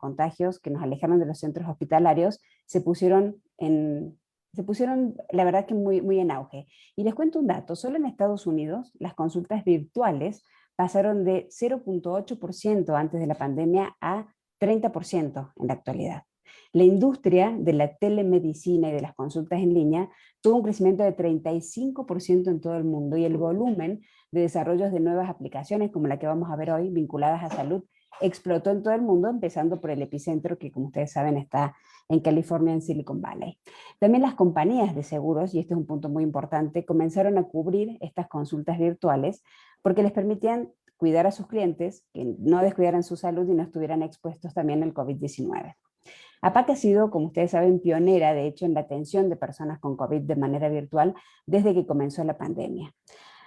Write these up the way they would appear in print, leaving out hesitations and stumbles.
contagios que nos alejaron de los centros hospitalarios se pusieron, la verdad que muy en auge. Y les cuento un dato, solo en Estados Unidos las consultas virtuales pasaron de 0,8% antes de la pandemia a 30% en la actualidad. La industria de la telemedicina y de las consultas en línea tuvo un crecimiento de 35% en todo el mundo y el volumen de desarrollos de nuevas aplicaciones como la que vamos a ver hoy vinculadas a salud explotó en todo el mundo, empezando por el epicentro que, como ustedes saben, está en California, en Silicon Valley. También las compañías de seguros, y este es un punto muy importante, comenzaron a cubrir estas consultas virtuales porque les permitían cuidar a sus clientes, que no descuidaran su salud y no estuvieran expuestos también al COVID-19. APAC ha sido, como ustedes saben, pionera, de hecho, en la atención de personas con COVID de manera virtual desde que comenzó la pandemia.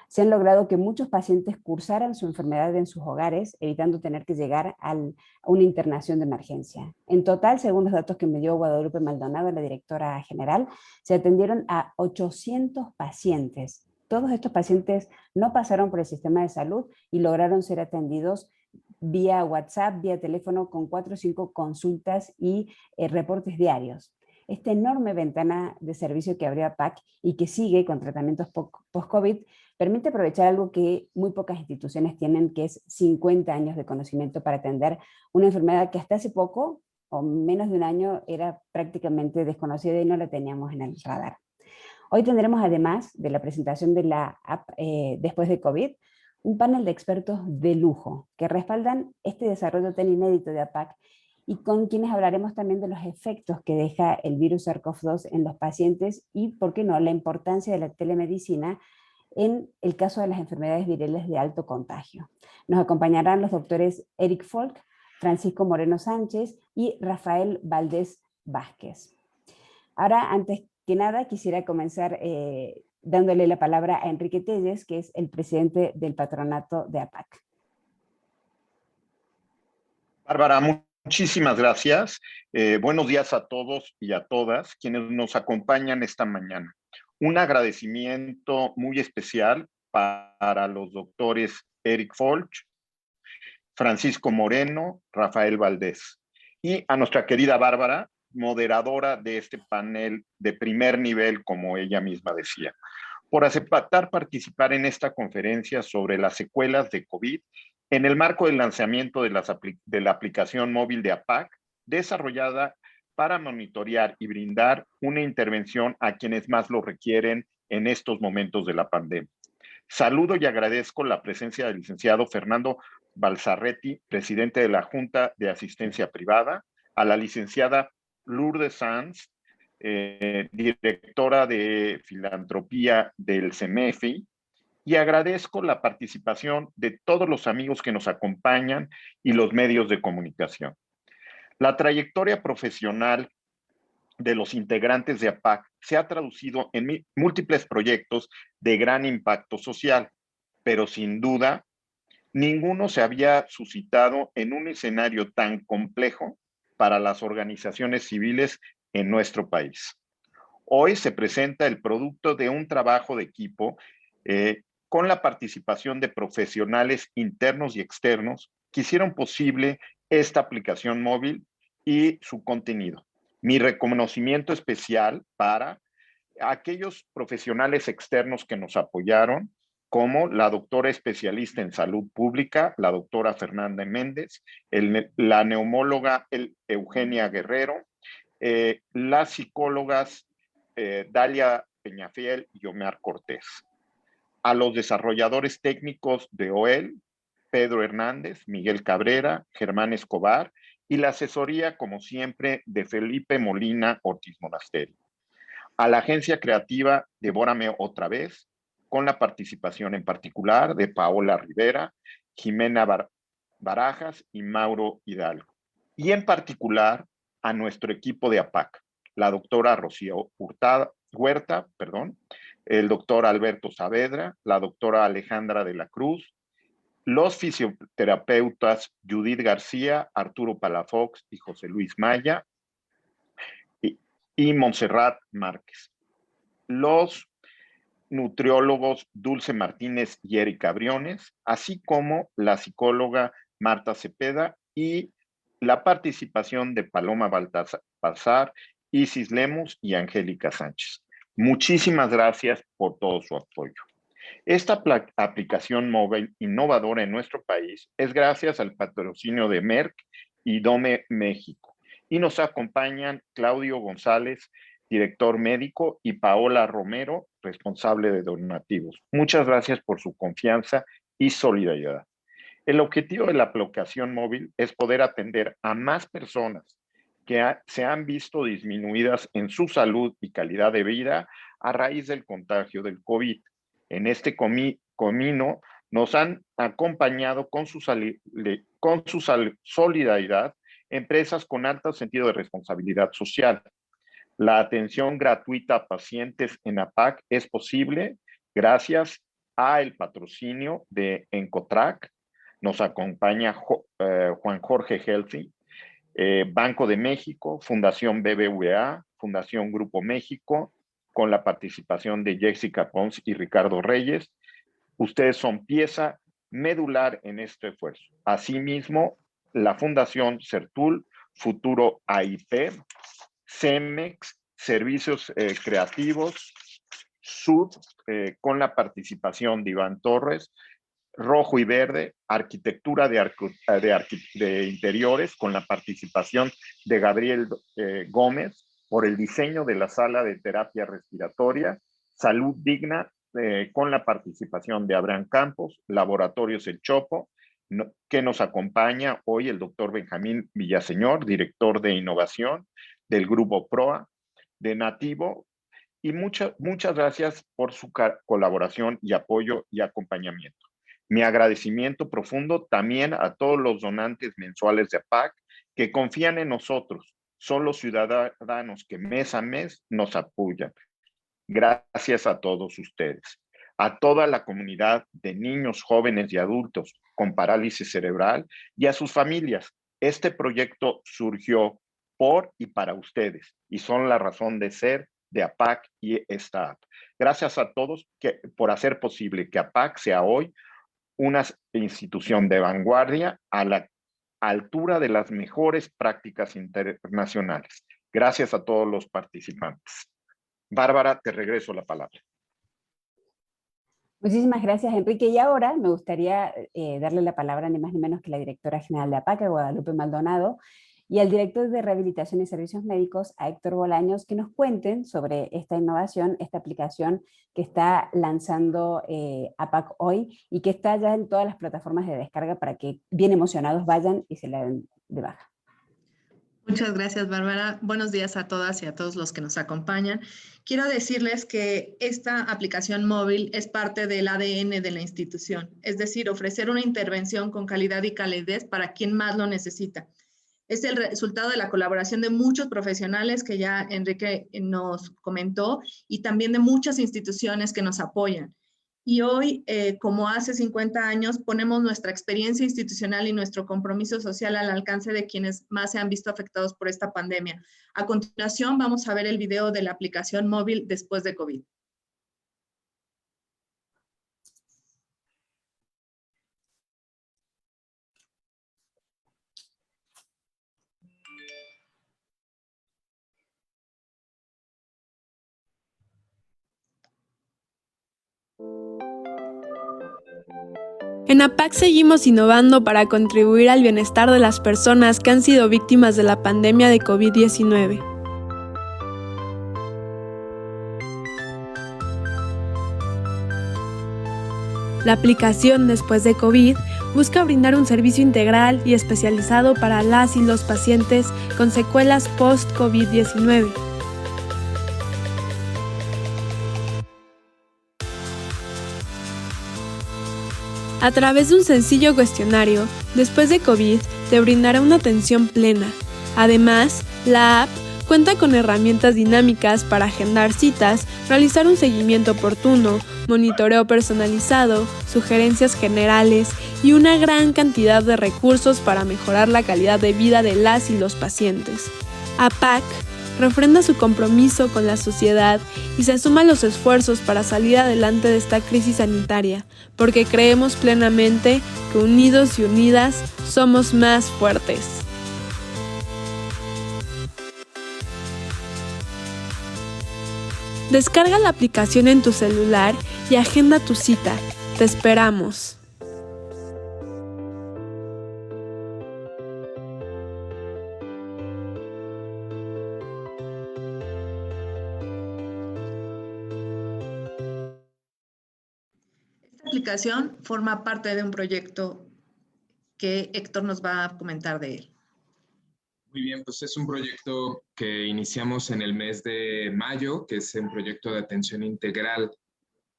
Se han logrado que muchos pacientes cursaran su enfermedad en sus hogares, evitando tener que llegar a una internación de emergencia. En total, según los datos que me dio Guadalupe Maldonado, la directora general, se atendieron a 800 pacientes. Todos estos pacientes no pasaron por el sistema de salud y lograron ser atendidos vía WhatsApp, vía teléfono, con 4 o 5 consultas y reportes diarios. Esta enorme ventana de servicio que abrió APAC y que sigue con tratamientos post-COVID permite aprovechar algo que muy pocas instituciones tienen, que es 50 años de conocimiento para atender una enfermedad que hasta hace poco, o menos de un año, era prácticamente desconocida y no la teníamos en el radar. Hoy tendremos, además de la presentación de la app después de COVID, un panel de expertos de lujo que respaldan este desarrollo tan inédito de APAC y con quienes hablaremos también de los efectos que deja el virus SARS-CoV-2 en los pacientes y, por qué no, la importancia de la telemedicina en el caso de las enfermedades virales de alto contagio. Nos acompañarán los doctores Eric Folk, Francisco Moreno Sánchez y Rafael Valdés Vázquez. Ahora, antes que nada, quisiera comenzar dándole la palabra a Enrique Telles, que es el presidente del patronato de APAC. Bárbara, muchísimas gracias. Buenos días a todos y a todas quienes nos acompañan esta mañana. Un agradecimiento muy especial para los doctores Eric Folch, Francisco Moreno, Rafael Valdés, y a nuestra querida Bárbara, moderadora de este panel de primer nivel, como ella misma decía, por aceptar participar en esta conferencia sobre las secuelas de COVID en el marco del lanzamiento de la aplicación móvil de APAC, desarrollada para monitorear y brindar una intervención a quienes más lo requieren en estos momentos de la pandemia. Saludo y agradezco la presencia del licenciado Fernando Balzarretti, presidente de la Junta de Asistencia Privada, a la licenciada Lourdes Sanz, directora de Filantropía del CEMEFI, y agradezco la participación de todos los amigos que nos acompañan y los medios de comunicación. La trayectoria profesional de los integrantes de APAC se ha traducido en múltiples proyectos de gran impacto social, pero sin duda, ninguno se había suscitado en un escenario tan complejo para las organizaciones civiles en nuestro país. Hoy se presenta el producto de un trabajo de equipo con la participación de profesionales internos y externos que hicieron posible esta aplicación móvil y su contenido. Mi reconocimiento especial para aquellos profesionales externos que nos apoyaron, como la doctora especialista en salud pública, la doctora Fernanda Méndez, la neumóloga Eugenia Guerrero, las psicólogas Dalia Peñafiel y Omar Cortés. A los desarrolladores técnicos de OEL, Pedro Hernández, Miguel Cabrera, Germán Escobar, y la asesoría, como siempre, de Felipe Molina Ortiz Monasterio. A la agencia creativa Devórame Otra Vez, con la participación en particular de Paola Rivera, Jimena Barajas y Mauro Hidalgo. Y en particular a nuestro equipo de APAC, la doctora Rocío Huerta, el doctor Alberto Saavedra, la doctora Alejandra de la Cruz, los fisioterapeutas Judith García, Arturo Palafox y José Luis Maya, y Montserrat Márquez. Los nutriólogos Dulce Martínez y Erika Briones, así como la psicóloga Marta Cepeda y la participación de Paloma Baltazar, Isis Lemos y Angélica Sánchez. Muchísimas gracias por todo su apoyo. Esta aplicación móvil innovadora en nuestro país es gracias al patrocinio de Merck y Dome México. Y nos acompañan Claudio González, director médico, y Paola Romero, responsable de donativos. Muchas gracias por su confianza y solidaridad. El objetivo de la aplicación móvil es poder atender a más personas que se han visto disminuidas en su salud y calidad de vida a raíz del contagio del COVID. En este camino nos han acompañado con su solidaridad empresas con alto sentido de responsabilidad social. La atención gratuita a pacientes en APAC es posible gracias al patrocinio de Encotrac. Nos acompaña Juan Jorge Helsi, Banco de México, Fundación BBVA, Fundación Grupo México, con la participación de Jessica Pons y Ricardo Reyes. Ustedes son pieza medular en este esfuerzo. Asimismo, la Fundación CERTUL, Futuro AIP, CEMEX, Servicios Creativos, SUD, con la participación de Iván Torres, Rojo y Verde, Arquitectura de Interiores, con la participación de Gabriel Gómez, por el diseño de la sala de terapia respiratoria, Salud Digna, con la participación de Abraham Campos, Laboratorios El Chopo, que nos acompaña hoy el doctor Benjamín Villaseñor, director de innovación del Grupo PROA, de Nativo, y muchas gracias por su colaboración y apoyo y acompañamiento. Mi agradecimiento profundo también a todos los donantes mensuales de APAC que confían en nosotros. Son los ciudadanos que mes a mes nos apoyan. Gracias a todos ustedes. A toda la comunidad de niños, jóvenes y adultos con parálisis cerebral y a sus familias. Este proyecto surgió por y para ustedes y son la razón de ser de APAC y esta app. Gracias a todos por hacer posible que APAC sea hoy una institución de vanguardia a la altura de las mejores prácticas internacionales. Gracias a todos los participantes. Bárbara, te regreso la palabra. Muchísimas gracias, Enrique. Y ahora me gustaría darle la palabra ni más ni menos que la directora general de APAC, Guadalupe Maldonado, y al director de Rehabilitación y Servicios Médicos, a Héctor Bolaños, que nos cuenten sobre esta innovación, esta aplicación que está lanzando APAC hoy y que está ya en todas las plataformas de descarga para que bien emocionados vayan y se la den de baja. Muchas gracias, Bárbara. Buenos días a todas y a todos los que nos acompañan. Quiero decirles que esta aplicación móvil es parte del ADN de la institución, es decir, ofrecer una intervención con calidad y calidez para quien más lo necesita. Es el resultado de la colaboración de muchos profesionales que ya Enrique nos comentó y también de muchas instituciones que nos apoyan. Y hoy, como hace 50 años, ponemos nuestra experiencia institucional y nuestro compromiso social al alcance de quienes más se han visto afectados por esta pandemia. A continuación, vamos a ver el video de la aplicación móvil después de COVID. En APAC seguimos innovando para contribuir al bienestar de las personas que han sido víctimas de la pandemia de COVID-19. La aplicación Después de COVID busca brindar un servicio integral y especializado para las y los pacientes con secuelas post-COVID-19. A través de un sencillo cuestionario, Después de COVID te brindará una atención plena. Además, la app cuenta con herramientas dinámicas para agendar citas, realizar un seguimiento oportuno, monitoreo personalizado, sugerencias generales y una gran cantidad de recursos para mejorar la calidad de vida de las y los pacientes. APAC refrenda su compromiso con la sociedad y se suma a los esfuerzos para salir adelante de esta crisis sanitaria, porque creemos plenamente que unidos y unidas somos más fuertes. Descarga la aplicación en tu celular y agenda tu cita. Te esperamos. Esta aplicación forma parte de un proyecto que Héctor nos va a comentar de él. Muy bien, pues es un proyecto que iniciamos en el mes de mayo, que es un proyecto de atención integral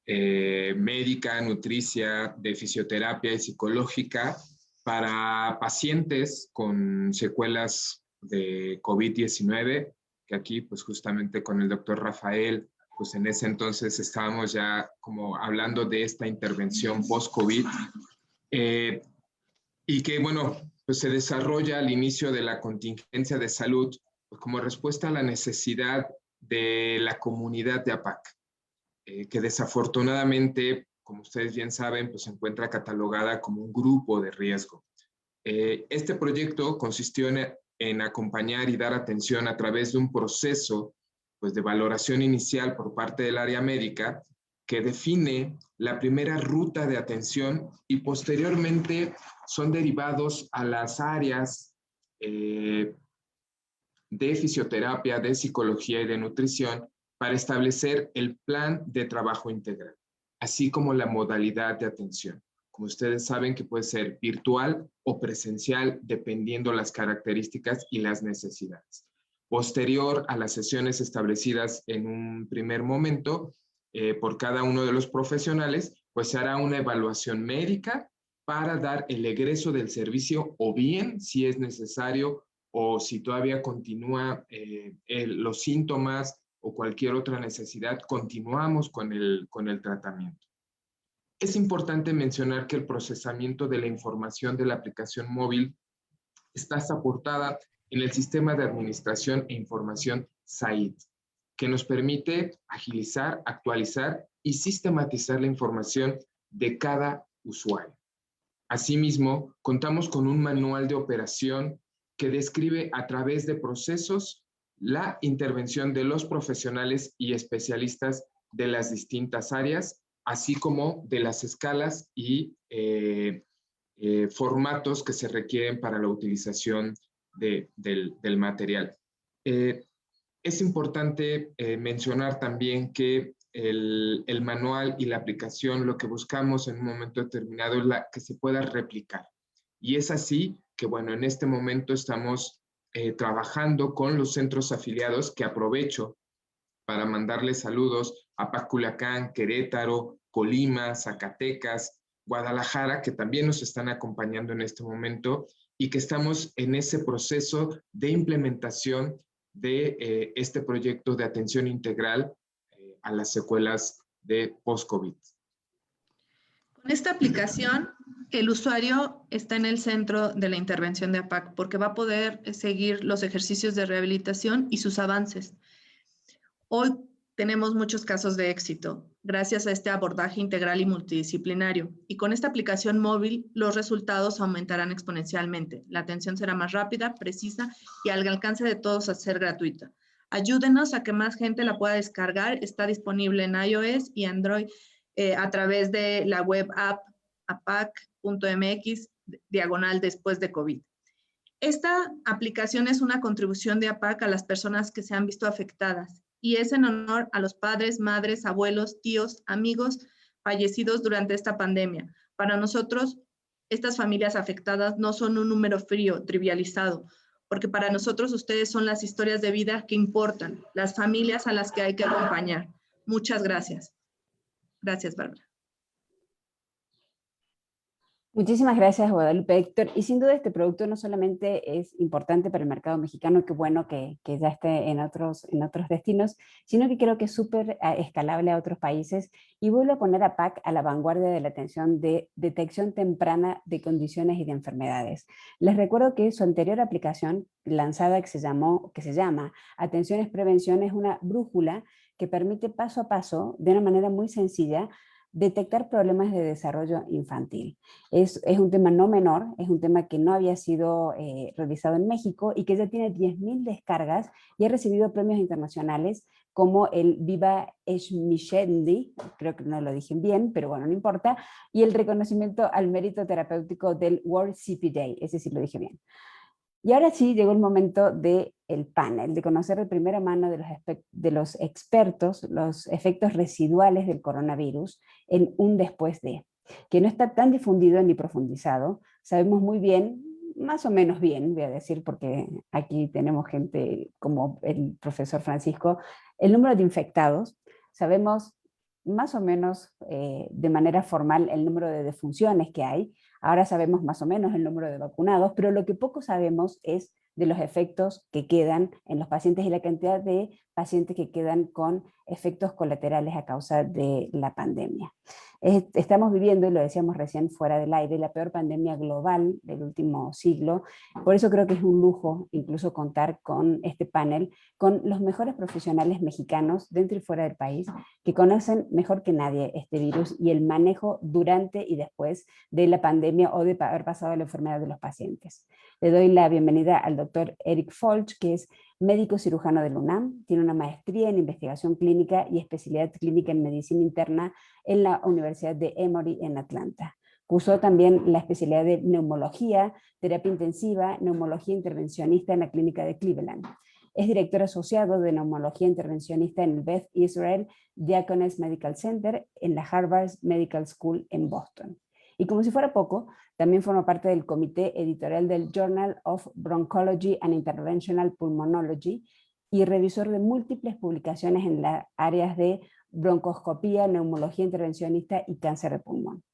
médica, nutricia, de fisioterapia y psicológica para pacientes con secuelas de COVID-19, que aquí pues justamente con el doctor Rafael, pues en ese entonces estábamos ya como hablando de esta intervención post-COVID, y que bueno, pues se desarrolla al inicio de la contingencia de salud pues como respuesta a la necesidad de la comunidad de APAC, que desafortunadamente, como ustedes bien saben, pues se encuentra catalogada como un grupo de riesgo. Este proyecto consistió en acompañar y dar atención a través de un proceso pues, de valoración inicial por parte del área médica que define la primera ruta de atención y posteriormente son derivados a las áreas de fisioterapia, de psicología y de nutrición para establecer el plan de trabajo integral, así como la modalidad de atención. Como ustedes saben que puede ser virtual o presencial dependiendo las características y las necesidades. Posterior a las sesiones establecidas en un primer momento por cada uno de los profesionales, pues se hará una evaluación médica para dar el egreso del servicio o bien, si es necesario o si todavía continúa los síntomas o cualquier otra necesidad, continuamos con el tratamiento. Es importante mencionar que el procesamiento de la información de la aplicación móvil está soportada en el Sistema de Administración e Información SAID, que nos permite agilizar, actualizar y sistematizar la información de cada usuario. Asimismo, contamos con un manual de operación que describe a través de procesos la intervención de los profesionales y especialistas de las distintas áreas, así como de las escalas y formatos que se requieren para la utilización del material. Es importante mencionar también que el manual y la aplicación, lo que buscamos en un momento determinado es que se pueda replicar. Y es así que, bueno, en este momento estamos trabajando con los centros afiliados, que aprovecho para mandarles saludos a Paculacán, Querétaro, Colima, Zacatecas, Guadalajara, que también nos están acompañando en este momento y que estamos en ese proceso de implementación de este proyecto de atención integral a las secuelas de post-COVID. Con esta aplicación, el usuario está en el centro de la intervención de APAC porque va a poder seguir los ejercicios de rehabilitación y sus avances. Hoy tenemos muchos casos de éxito gracias a este abordaje integral y multidisciplinario. Y con esta aplicación móvil, los resultados aumentarán exponencialmente. La atención será más rápida, precisa y al alcance de todos a ser gratuita. Ayúdenos a que más gente la pueda descargar. Está disponible en iOS y Android a través de la web app apac.mx /después de COVID. Esta aplicación es una contribución de APAC a las personas que se han visto afectadas y es en honor a los padres, madres, abuelos, tíos, amigos fallecidos durante esta pandemia. Para nosotros, estas familias afectadas no son un número frío, trivializado, porque para nosotros ustedes son las historias de vida que importan, las familias a las que hay que acompañar. Muchas gracias. Gracias, Bárbara. Muchísimas gracias, Guadalupe, Héctor. Y sin duda este producto no solamente es importante para el mercado mexicano, qué bueno que ya esté en otros destinos, sino que creo que es súper escalable a otros países y vuelve a poner a PAC a la vanguardia de la atención de detección temprana de condiciones y de enfermedades. Les recuerdo que su anterior aplicación lanzada que se llama Atenciones Prevención es una brújula que permite paso a paso, de una manera muy sencilla, detectar problemas de desarrollo infantil. Es un tema no menor, es un tema que no había sido realizado en México y que ya tiene 10.000 descargas y ha recibido premios internacionales como el Viva Eshmishendi, creo que no lo dije bien, pero bueno, no importa, y el reconocimiento al mérito terapéutico del World CP Day, ese sí lo dije bien. Y ahora sí llegó el momento del panel, de conocer de primera mano de los expertos los efectos residuales del coronavirus en un después de, que no está tan difundido ni profundizado. Sabemos muy bien, más o menos bien, voy a decir, porque aquí tenemos gente como el profesor Francisco, el número de infectados. Sabemos más o menos de manera formal el número de defunciones que hay. Ahora sabemos más o menos el número de vacunados, pero lo que poco sabemos es de los efectos que quedan en los pacientes y la cantidad de pacientes que quedan con efectos colaterales a causa de la pandemia. Estamos viviendo, y lo decíamos recién fuera del aire, la peor pandemia global del último siglo. Por eso creo que es un lujo incluso contar con este panel, con los mejores profesionales mexicanos dentro y fuera del país, que conocen mejor que nadie este virus y el manejo durante y después de la pandemia o de haber pasado la enfermedad de los pacientes. Le doy la bienvenida al doctor Eric Folch, que es médico cirujano del UNAM, tiene una maestría en investigación clínica y especialidad clínica en medicina interna en la Universidad de Emory en Atlanta. Cursó también la especialidad de neumología, terapia intensiva, neumología intervencionista en la clínica de Cleveland. Es director asociado de neumología intervencionista en el Beth Israel Diaconess Medical Center en la Harvard Medical School en Boston. Y como si fuera poco, también forma parte del comité editorial del Journal of Bronchology and Interventional Pulmonology y revisor de múltiples publicaciones en las áreas de broncoscopía, neumología intervencionista y cáncer de pulmón.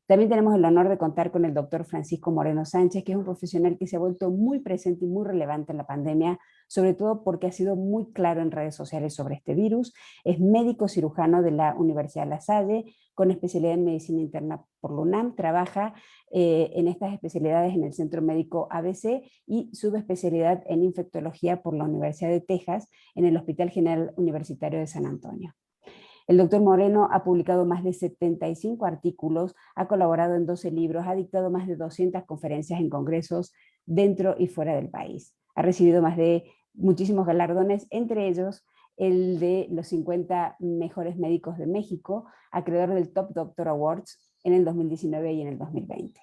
También tenemos el honor de contar con el doctor Francisco Moreno Sánchez, que es un profesional que se ha vuelto muy presente y muy relevante en la pandemia, sobre todo porque ha sido muy claro en redes sociales sobre este virus. Es médico cirujano de la Universidad La Salle, con especialidad en medicina interna por la UNAM. Trabaja en estas especialidades en el Centro Médico ABC y subespecialidad en infectología por la Universidad de Texas en el Hospital General Universitario de San Antonio. El doctor Moreno ha publicado más de 75 artículos, ha colaborado en 12 libros, ha dictado más de 200 conferencias en congresos dentro y fuera del país. Ha recibido más de muchísimos galardones, entre ellos el de los 50 mejores médicos de México, acreedor del Top Doctor Awards en el 2019 y en el 2020.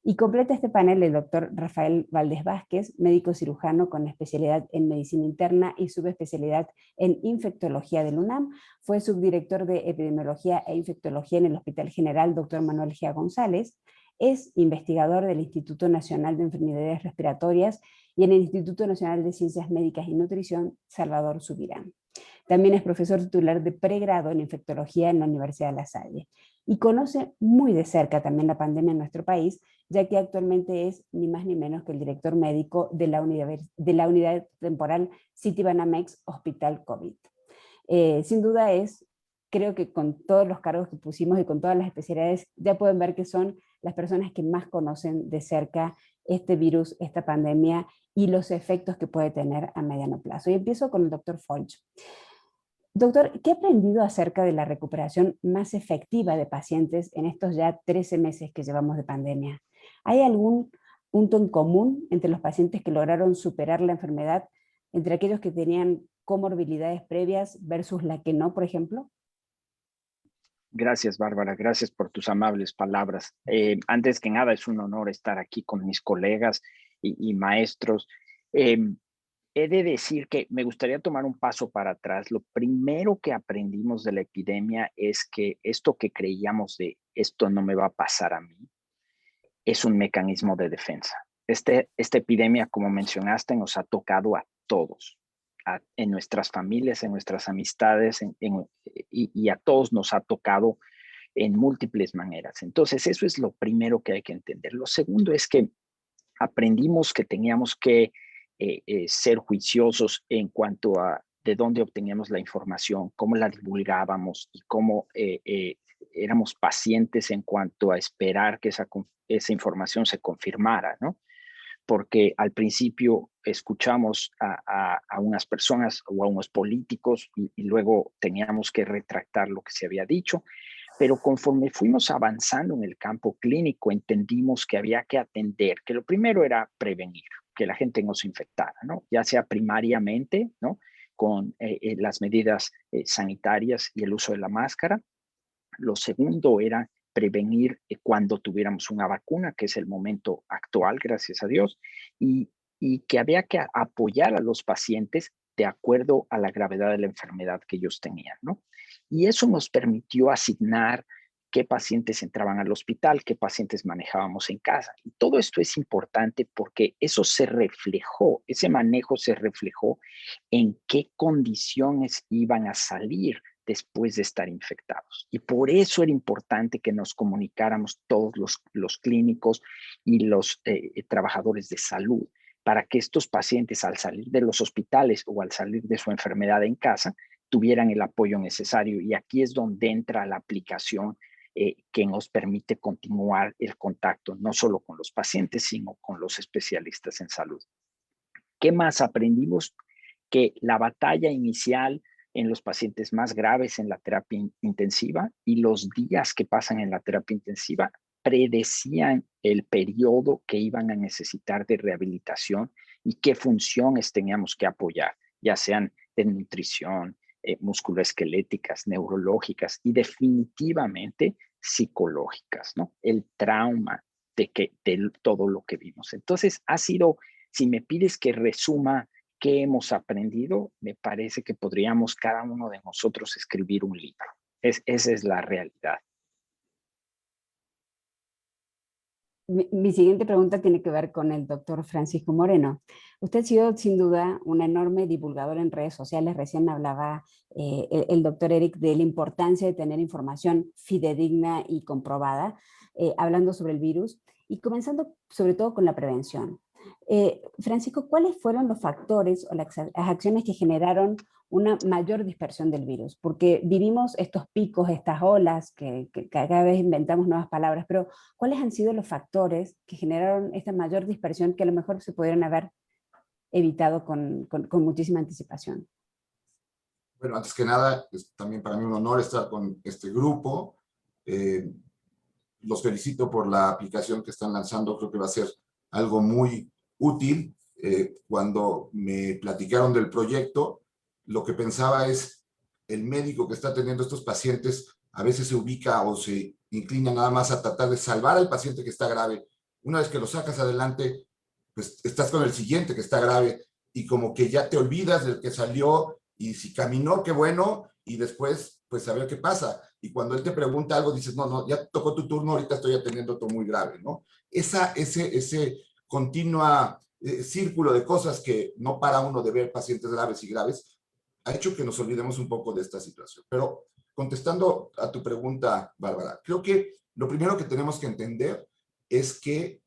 Y completa este panel el doctor Rafael Valdés Vázquez, médico cirujano con especialidad en medicina interna y subespecialidad en infectología del UNAM. Fue subdirector de epidemiología e infectología en el Hospital General Dr. Manuel G. González. Es investigador del Instituto Nacional de Enfermedades Respiratorias y en el Instituto Nacional de Ciencias Médicas y Nutrición Salvador Subirán. También es profesor titular de pregrado en infectología en la Universidad de La Salle. Y conoce muy de cerca también la pandemia en nuestro país, ya que actualmente es ni más ni menos que el director médico de la unidad temporal Citibanamex Hospital COVID. Sin duda creo que con todos los cargos que pusimos y con todas las especialidades, ya pueden ver que son las personas que más conocen de cerca este virus, esta pandemia y los efectos que puede tener a mediano plazo. Y empiezo con el doctor Folch. Doctor, ¿qué ha aprendido acerca de la recuperación más efectiva de pacientes en estos ya 13 meses que llevamos de pandemia? ¿Hay algún punto en común entre los pacientes que lograron superar la enfermedad, entre aquellos que tenían comorbilidades previas versus la que no, por ejemplo? Gracias, Bárbara. Gracias por tus amables palabras. Antes que nada, es un honor estar aquí con mis colegas y maestros. He de decir que me gustaría tomar un paso para atrás. Lo primero que aprendimos de la epidemia es que esto que creíamos de esto no me va a pasar a mí, es un mecanismo de defensa. Esta epidemia, como mencionaste, nos ha tocado a todos, en nuestras familias, en nuestras amistades, y a todos nos ha tocado en múltiples maneras. Entonces, eso es lo primero que hay que entender. Lo segundo es que aprendimos que teníamos que ser juiciosos en cuanto a de dónde obteníamos la información, cómo la divulgábamos y cómo éramos pacientes en cuanto a esperar que esa información se confirmara, ¿no? Porque al principio escuchamos a unas personas o a unos políticos y luego teníamos que retractar lo que se había dicho, pero conforme fuimos avanzando en el campo clínico, entendimos que había que atender, que lo primero era prevenir, que la gente no se infectara, ¿no? Ya sea primariamente, ¿no? Con las medidas sanitarias y el uso de la máscara. Lo segundo era prevenir cuando tuviéramos una vacuna, que es el momento actual, gracias a Dios, y que había que apoyar a los pacientes de acuerdo a la gravedad de la enfermedad que ellos tenían, ¿no? Y eso nos permitió asignar qué pacientes entraban al hospital, qué pacientes manejábamos en casa. Y todo esto es importante porque eso se reflejó, ese manejo se reflejó en qué condiciones iban a salir después de estar infectados. Y por eso era importante que nos comunicáramos todos los clínicos y los trabajadores de salud, para que estos pacientes al salir de los hospitales o al salir de su enfermedad en casa tuvieran el apoyo necesario. Y aquí es donde entra la aplicación que nos permite continuar el contacto, no solo con los pacientes, sino con los especialistas en salud. ¿Qué más aprendimos? Que la batalla inicial en los pacientes más graves en la terapia intensiva y los días que pasan en la terapia intensiva predecían el periodo que iban a necesitar de rehabilitación y qué funciones teníamos que apoyar, ya sean de nutrición, musculoesqueléticas, neurológicas y definitivamente psicológicas, ¿no? El trauma de todo lo que vimos. Entonces, ha sido, si me pides que resuma qué hemos aprendido, me parece que podríamos cada uno de nosotros escribir un libro. Esa es la realidad. Mi siguiente pregunta tiene que ver con el doctor Francisco Moreno. Usted ha sido sin duda un enorme divulgador en redes sociales. Recién hablaba el doctor Eric de la importancia de tener información fidedigna y comprobada, hablando sobre el virus y comenzando sobre todo con la prevención. Francisco, ¿cuáles fueron los factores o las acciones que generaron una mayor dispersión del virus? Porque vivimos estos picos, estas olas, que cada vez inventamos nuevas palabras, pero ¿cuáles han sido los factores que generaron esta mayor dispersión que a lo mejor se pudieron haber evitado con muchísima anticipación? Bueno, antes que nada, es también para mí un honor estar con este grupo. Los felicito por la aplicación que están lanzando. Creo que va a ser algo muy útil. Cuando me platicaron del proyecto, lo que pensaba es, el médico que está atendiendo a estos pacientes a veces se ubica o se inclina nada más a tratar de salvar al paciente que está grave. Una vez que lo sacas adelante, pues estás con el siguiente que está grave y como que ya te olvidas del que salió y si caminó, qué bueno, y después, pues a ver qué pasa. Y cuando él te pregunta algo, dices, no, ya tocó tu turno, ahorita estoy atendiendo otro muy grave, ¿no? Ese continua círculo de cosas que no para uno de ver pacientes graves y graves, ha hecho que nos olvidemos un poco de esta situación. Pero contestando a tu pregunta, Bárbara, creo que lo primero que tenemos que entender es que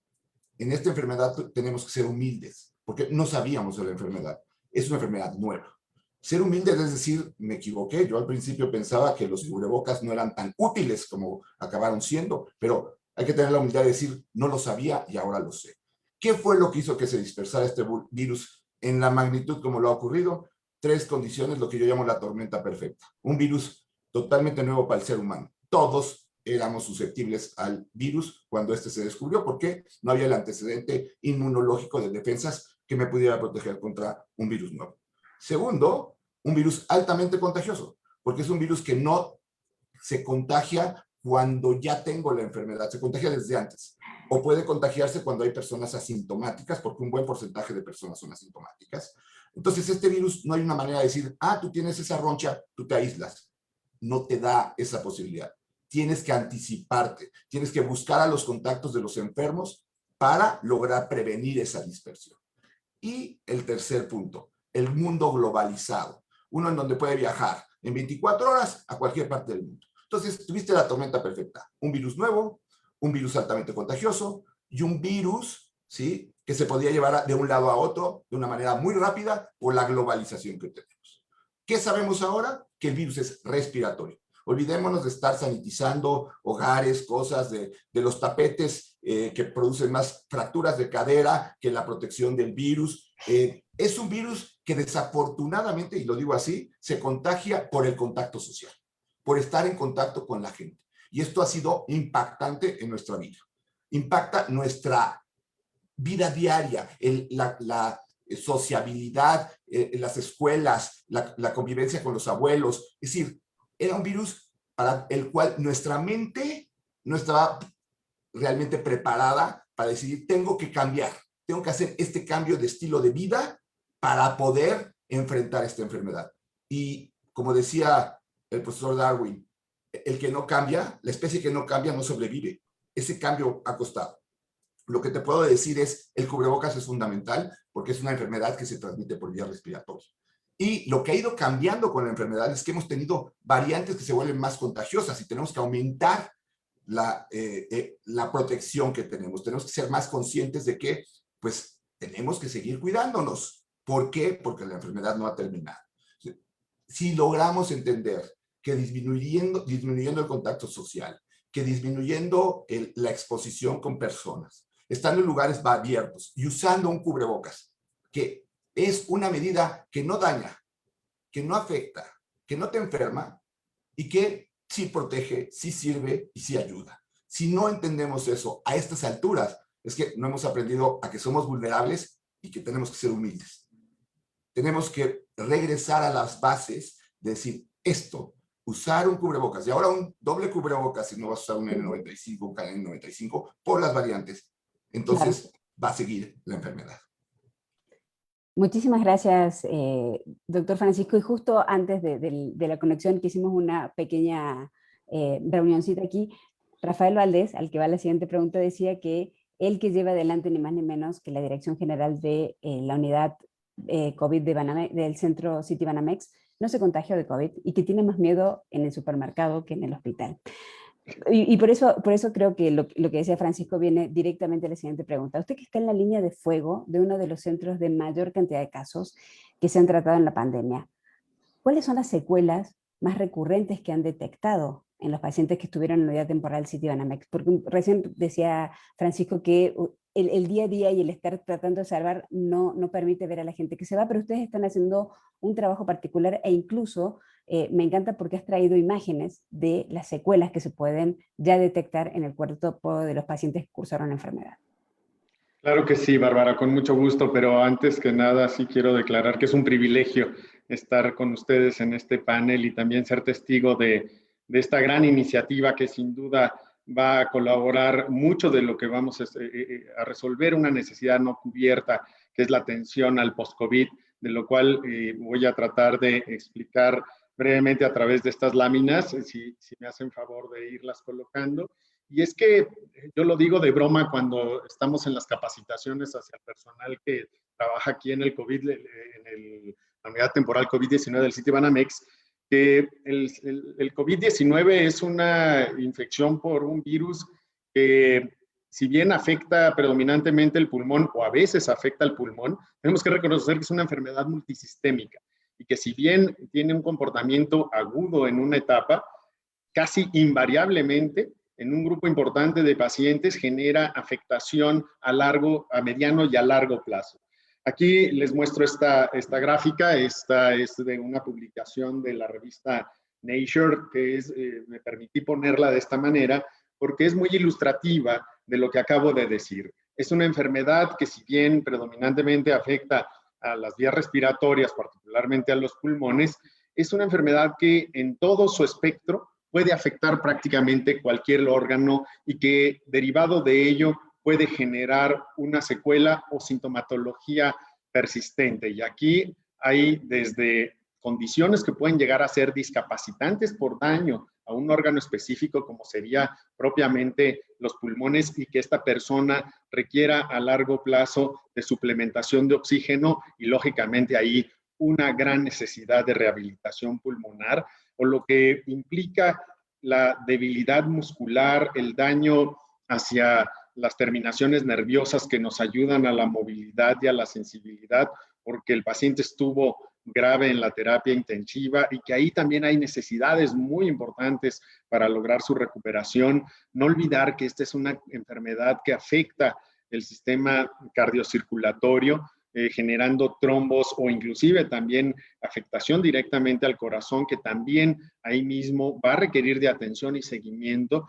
en esta enfermedad tenemos que ser humildes, porque no sabíamos de la enfermedad. Es una enfermedad nueva. Ser humildes es decir, me equivoqué. Yo al principio pensaba que los cubrebocas no eran tan útiles como acabaron siendo, pero hay que tener la humildad de decir, no lo sabía y ahora lo sé. ¿Qué fue lo que hizo que se dispersara este virus en la magnitud como lo ha ocurrido? 3 condiciones, lo que yo llamo la tormenta perfecta. Un virus totalmente nuevo para el ser humano. Todos éramos susceptibles al virus cuando este se descubrió, porque no había el antecedente inmunológico de defensas que me pudiera proteger contra un virus nuevo. Segundo, un virus altamente contagioso, porque es un virus que no se contagia cuando ya tengo la enfermedad, se contagia desde antes. O puede contagiarse cuando hay personas asintomáticas, porque un buen porcentaje de personas son asintomáticas. Entonces, este virus no hay una manera de decir, tú tienes esa roncha, tú te aíslas. No te da esa posibilidad. Tienes que anticiparte, tienes que buscar a los contactos de los enfermos para lograr prevenir esa dispersión. Y el tercer punto, el mundo globalizado. Uno en donde puede viajar en 24 horas a cualquier parte del mundo. Entonces, tuviste la tormenta perfecta. Un virus nuevo, un virus altamente contagioso y un virus, ¿sí?, que se podía llevar de un lado a otro de una manera muy rápida por la globalización que tenemos. ¿Qué sabemos ahora? Que el virus es respiratorio. Olvidémonos de estar sanitizando hogares, cosas de los tapetes que producen más fracturas de cadera que la protección del virus. Es un virus que desafortunadamente, y lo digo así, se contagia por el contacto social, por estar en contacto con la gente. Y esto ha sido impactante en nuestra vida. Impacta nuestra vida diaria, la sociabilidad, las escuelas, la convivencia con los abuelos. Es decir, era un virus para el cual nuestra mente no estaba realmente preparada para decidir, tengo que cambiar, tengo que hacer este cambio de estilo de vida para poder enfrentar esta enfermedad. Y como decía el profesor Darwin, el que no cambia, la especie que no cambia no sobrevive. Ese cambio ha costado. Lo que te puedo decir es, el cubrebocas es fundamental porque es una enfermedad que se transmite por vía respiratoria. Y lo que ha ido cambiando con la enfermedad es que hemos tenido variantes que se vuelven más contagiosas y tenemos que aumentar la protección que tenemos. Tenemos que ser más conscientes de que, pues, tenemos que seguir cuidándonos. ¿Por qué? Porque la enfermedad no ha terminado. Si logramos entender que disminuyendo el contacto social, que disminuyendo la exposición con personas, estando en lugares abiertos y usando un cubrebocas, que es una medida que no daña, que no afecta, que no te enferma y que sí protege, sí sirve y sí ayuda. Si no entendemos eso a estas alturas, es que no hemos aprendido a que somos vulnerables y que tenemos que ser humildes. Tenemos que regresar a las bases de decir esto, usar un cubrebocas, y ahora un doble cubrebocas si no vas a usar un N95, un KN95 por las variantes, entonces va a seguir la enfermedad. Muchísimas gracias, doctor Francisco. Y justo antes de la conexión que hicimos una pequeña reunioncita aquí, Rafael Valdés, al que va la siguiente pregunta, decía que él que lleva adelante ni más ni menos que la Dirección General de la Unidad COVID del Centro City Banamex, no se contagió de COVID y que tiene más miedo en el supermercado que en el hospital. Y por eso creo que lo que decía Francisco viene directamente a la siguiente pregunta. Usted que está en la línea de fuego de uno de los centros de mayor cantidad de casos que se han tratado en la pandemia, ¿cuáles son las secuelas más recurrentes que han detectado en los pacientes que estuvieron en la unidad temporal City Banamex? Porque recién decía Francisco que el día a día y el estar tratando de salvar no permite ver a la gente que se va, pero ustedes están haciendo un trabajo particular e incluso me encanta porque has traído imágenes de las secuelas que se pueden ya detectar en el cuerpo de los pacientes que cursaron la enfermedad. Claro que sí, Bárbara, con mucho gusto, pero antes que nada sí quiero declarar que es un privilegio estar con ustedes en este panel y también ser testigo de esta gran iniciativa que sin duda va a colaborar mucho de lo que vamos a resolver, una necesidad no cubierta, que es la atención al post-COVID, de lo cual voy a tratar de explicar brevemente a través de estas láminas, si me hacen favor de irlas colocando. Y es que yo lo digo de broma cuando estamos en las capacitaciones hacia el personal que trabaja aquí en el COVID, la unidad temporal COVID-19 del City Banamex, que el COVID-19 es una infección por un virus que, si bien afecta predominantemente el pulmón o a veces afecta el pulmón, tenemos que reconocer que es una enfermedad multisistémica y que si bien tiene un comportamiento agudo en una etapa, casi invariablemente en un grupo importante de pacientes genera afectación a mediano y a largo plazo. Aquí les muestro esta gráfica. Esta es de una publicación de la revista Nature, que me permití ponerla de esta manera porque es muy ilustrativa de lo que acabo de decir. Es una enfermedad que, si bien predominantemente afecta a las vías respiratorias, particularmente a los pulmones, es una enfermedad que en todo su espectro puede afectar prácticamente cualquier órgano y que, derivado de ello, puede generar una secuela o sintomatología persistente. Y aquí hay desde condiciones que pueden llegar a ser discapacitantes por daño a un órgano específico, como sería propiamente los pulmones, y que esta persona requiera a largo plazo de suplementación de oxígeno y, lógicamente, ahí una gran necesidad de rehabilitación pulmonar, o lo que implica la debilidad muscular, el daño hacia las terminaciones nerviosas que nos ayudan a la movilidad y a la sensibilidad, porque el paciente estuvo grave en la terapia intensiva y que ahí también hay necesidades muy importantes para lograr su recuperación. No olvidar que esta es una enfermedad que afecta el sistema cardiocirculatorio generando trombos o inclusive también afectación directamente al corazón, que también ahí mismo va a requerir de atención y seguimiento.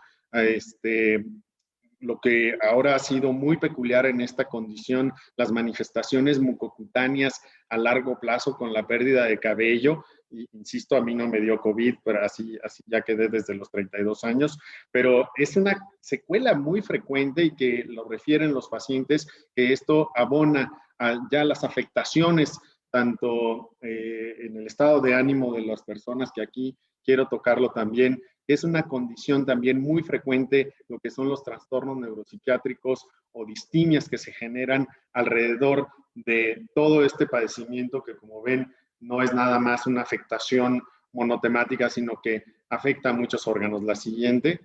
Lo que ahora ha sido muy peculiar en esta condición, las manifestaciones mucocutáneas a largo plazo con la pérdida de cabello. Y, insisto, a mí no me dio COVID, pero así ya quedé desde los 32 años, pero es una secuela muy frecuente y que lo refieren los pacientes, que esto abona a ya las afectaciones, tanto en el estado de ánimo de las personas, que aquí quiero tocarlo también. Es una condición también muy frecuente, lo que son los trastornos neuropsiquiátricos o distimias que se generan alrededor de todo este padecimiento, que, como ven, no es nada más una afectación monotemática, sino que afecta a muchos órganos. La siguiente,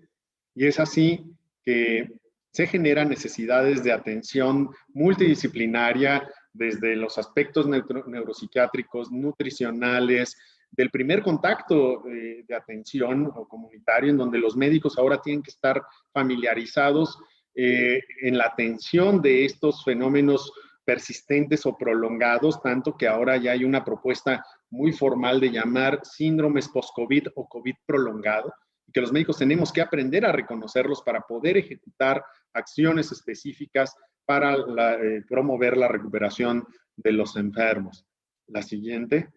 y es así que se generan necesidades de atención multidisciplinaria desde los aspectos neuropsiquiátricos, nutricionales, del primer contacto de atención o comunitario, en donde los médicos ahora tienen que estar familiarizados en la atención de estos fenómenos persistentes o prolongados, tanto que ahora ya hay una propuesta muy formal de llamar síndromes post-COVID o COVID prolongado, y que los médicos tenemos que aprender a reconocerlos para poder ejecutar acciones específicas para promover la recuperación de los enfermos. La siguiente.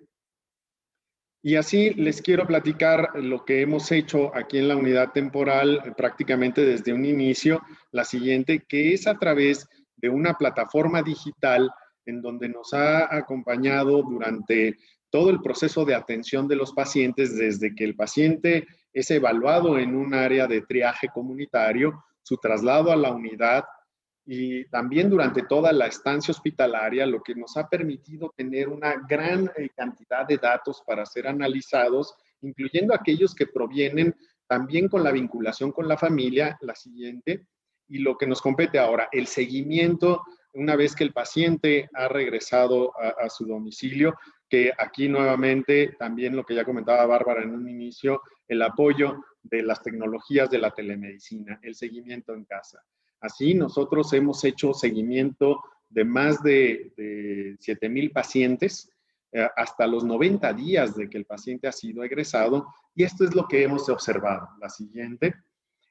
Y así les quiero platicar lo que hemos hecho aquí en la unidad temporal prácticamente desde un inicio. La siguiente, que es a través de una plataforma digital en donde nos ha acompañado durante todo el proceso de atención de los pacientes, desde que el paciente es evaluado en un área de triaje comunitario, su traslado a la unidad, y también durante toda la estancia hospitalaria, lo que nos ha permitido tener una gran cantidad de datos para ser analizados, incluyendo aquellos que provienen también con la vinculación con la familia. La siguiente, y lo que nos compete ahora, el seguimiento una vez que el paciente ha regresado a su domicilio, que aquí nuevamente también lo que ya comentaba Bárbara en un inicio, el apoyo de las tecnologías de la telemedicina, el seguimiento en casa. Así, nosotros hemos hecho seguimiento de más de 7,000 pacientes hasta los 90 días de que el paciente ha sido egresado, y esto es lo que hemos observado. La siguiente,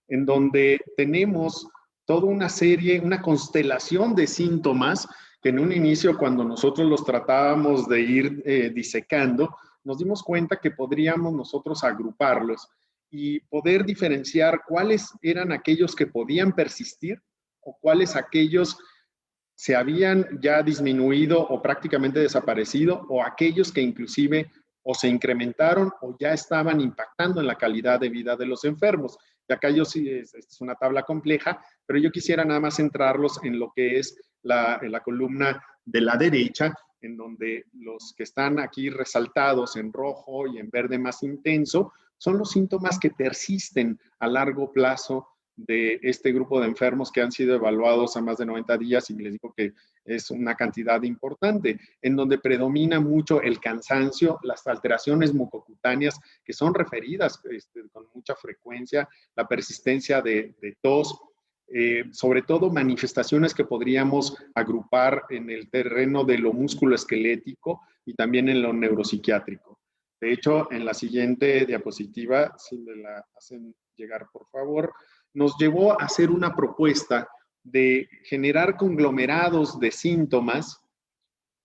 en donde tenemos toda una serie, una constelación de síntomas que en un inicio, cuando nosotros los tratábamos de ir disecando, nos dimos cuenta que podríamos nosotros agruparlos y poder diferenciar cuáles eran aquellos que podían persistir o cuáles aquellos se habían ya disminuido o prácticamente desaparecido, o aquellos que inclusive o se incrementaron o ya estaban impactando en la calidad de vida de los enfermos. Y acá es una tabla compleja, pero yo quisiera nada más centrarlos en lo que es en la columna de la derecha, en donde los que están aquí resaltados en rojo y en verde más intenso son los síntomas que persisten a largo plazo de este grupo de enfermos que han sido evaluados a más de 90 días, y les digo que es una cantidad importante, en donde predomina mucho el cansancio, las alteraciones mucocutáneas que son referidas con mucha frecuencia, la persistencia de tos, sobre todo manifestaciones que podríamos agrupar en el terreno de lo musculoesquelético y también en lo neuropsiquiátrico. De hecho, en la siguiente diapositiva, si me la hacen llegar por favor, nos llevó a hacer una propuesta de generar conglomerados de síntomas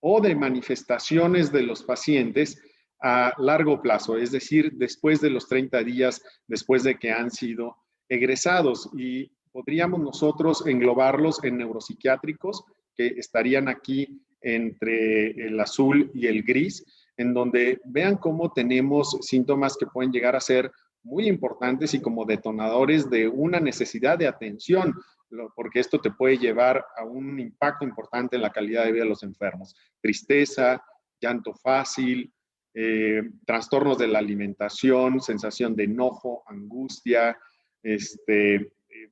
o de manifestaciones de los pacientes a largo plazo, es decir, después de los 30 días, después de que han sido egresados, y podríamos nosotros englobarlos en neuropsiquiátricos, que estarían aquí entre el azul y el gris, en donde vean cómo tenemos síntomas que pueden llegar a ser muy importantes y como detonadores de una necesidad de atención, porque esto te puede llevar a un impacto importante en la calidad de vida de los enfermos. Tristeza, llanto fácil, trastornos de la alimentación, sensación de enojo, angustia,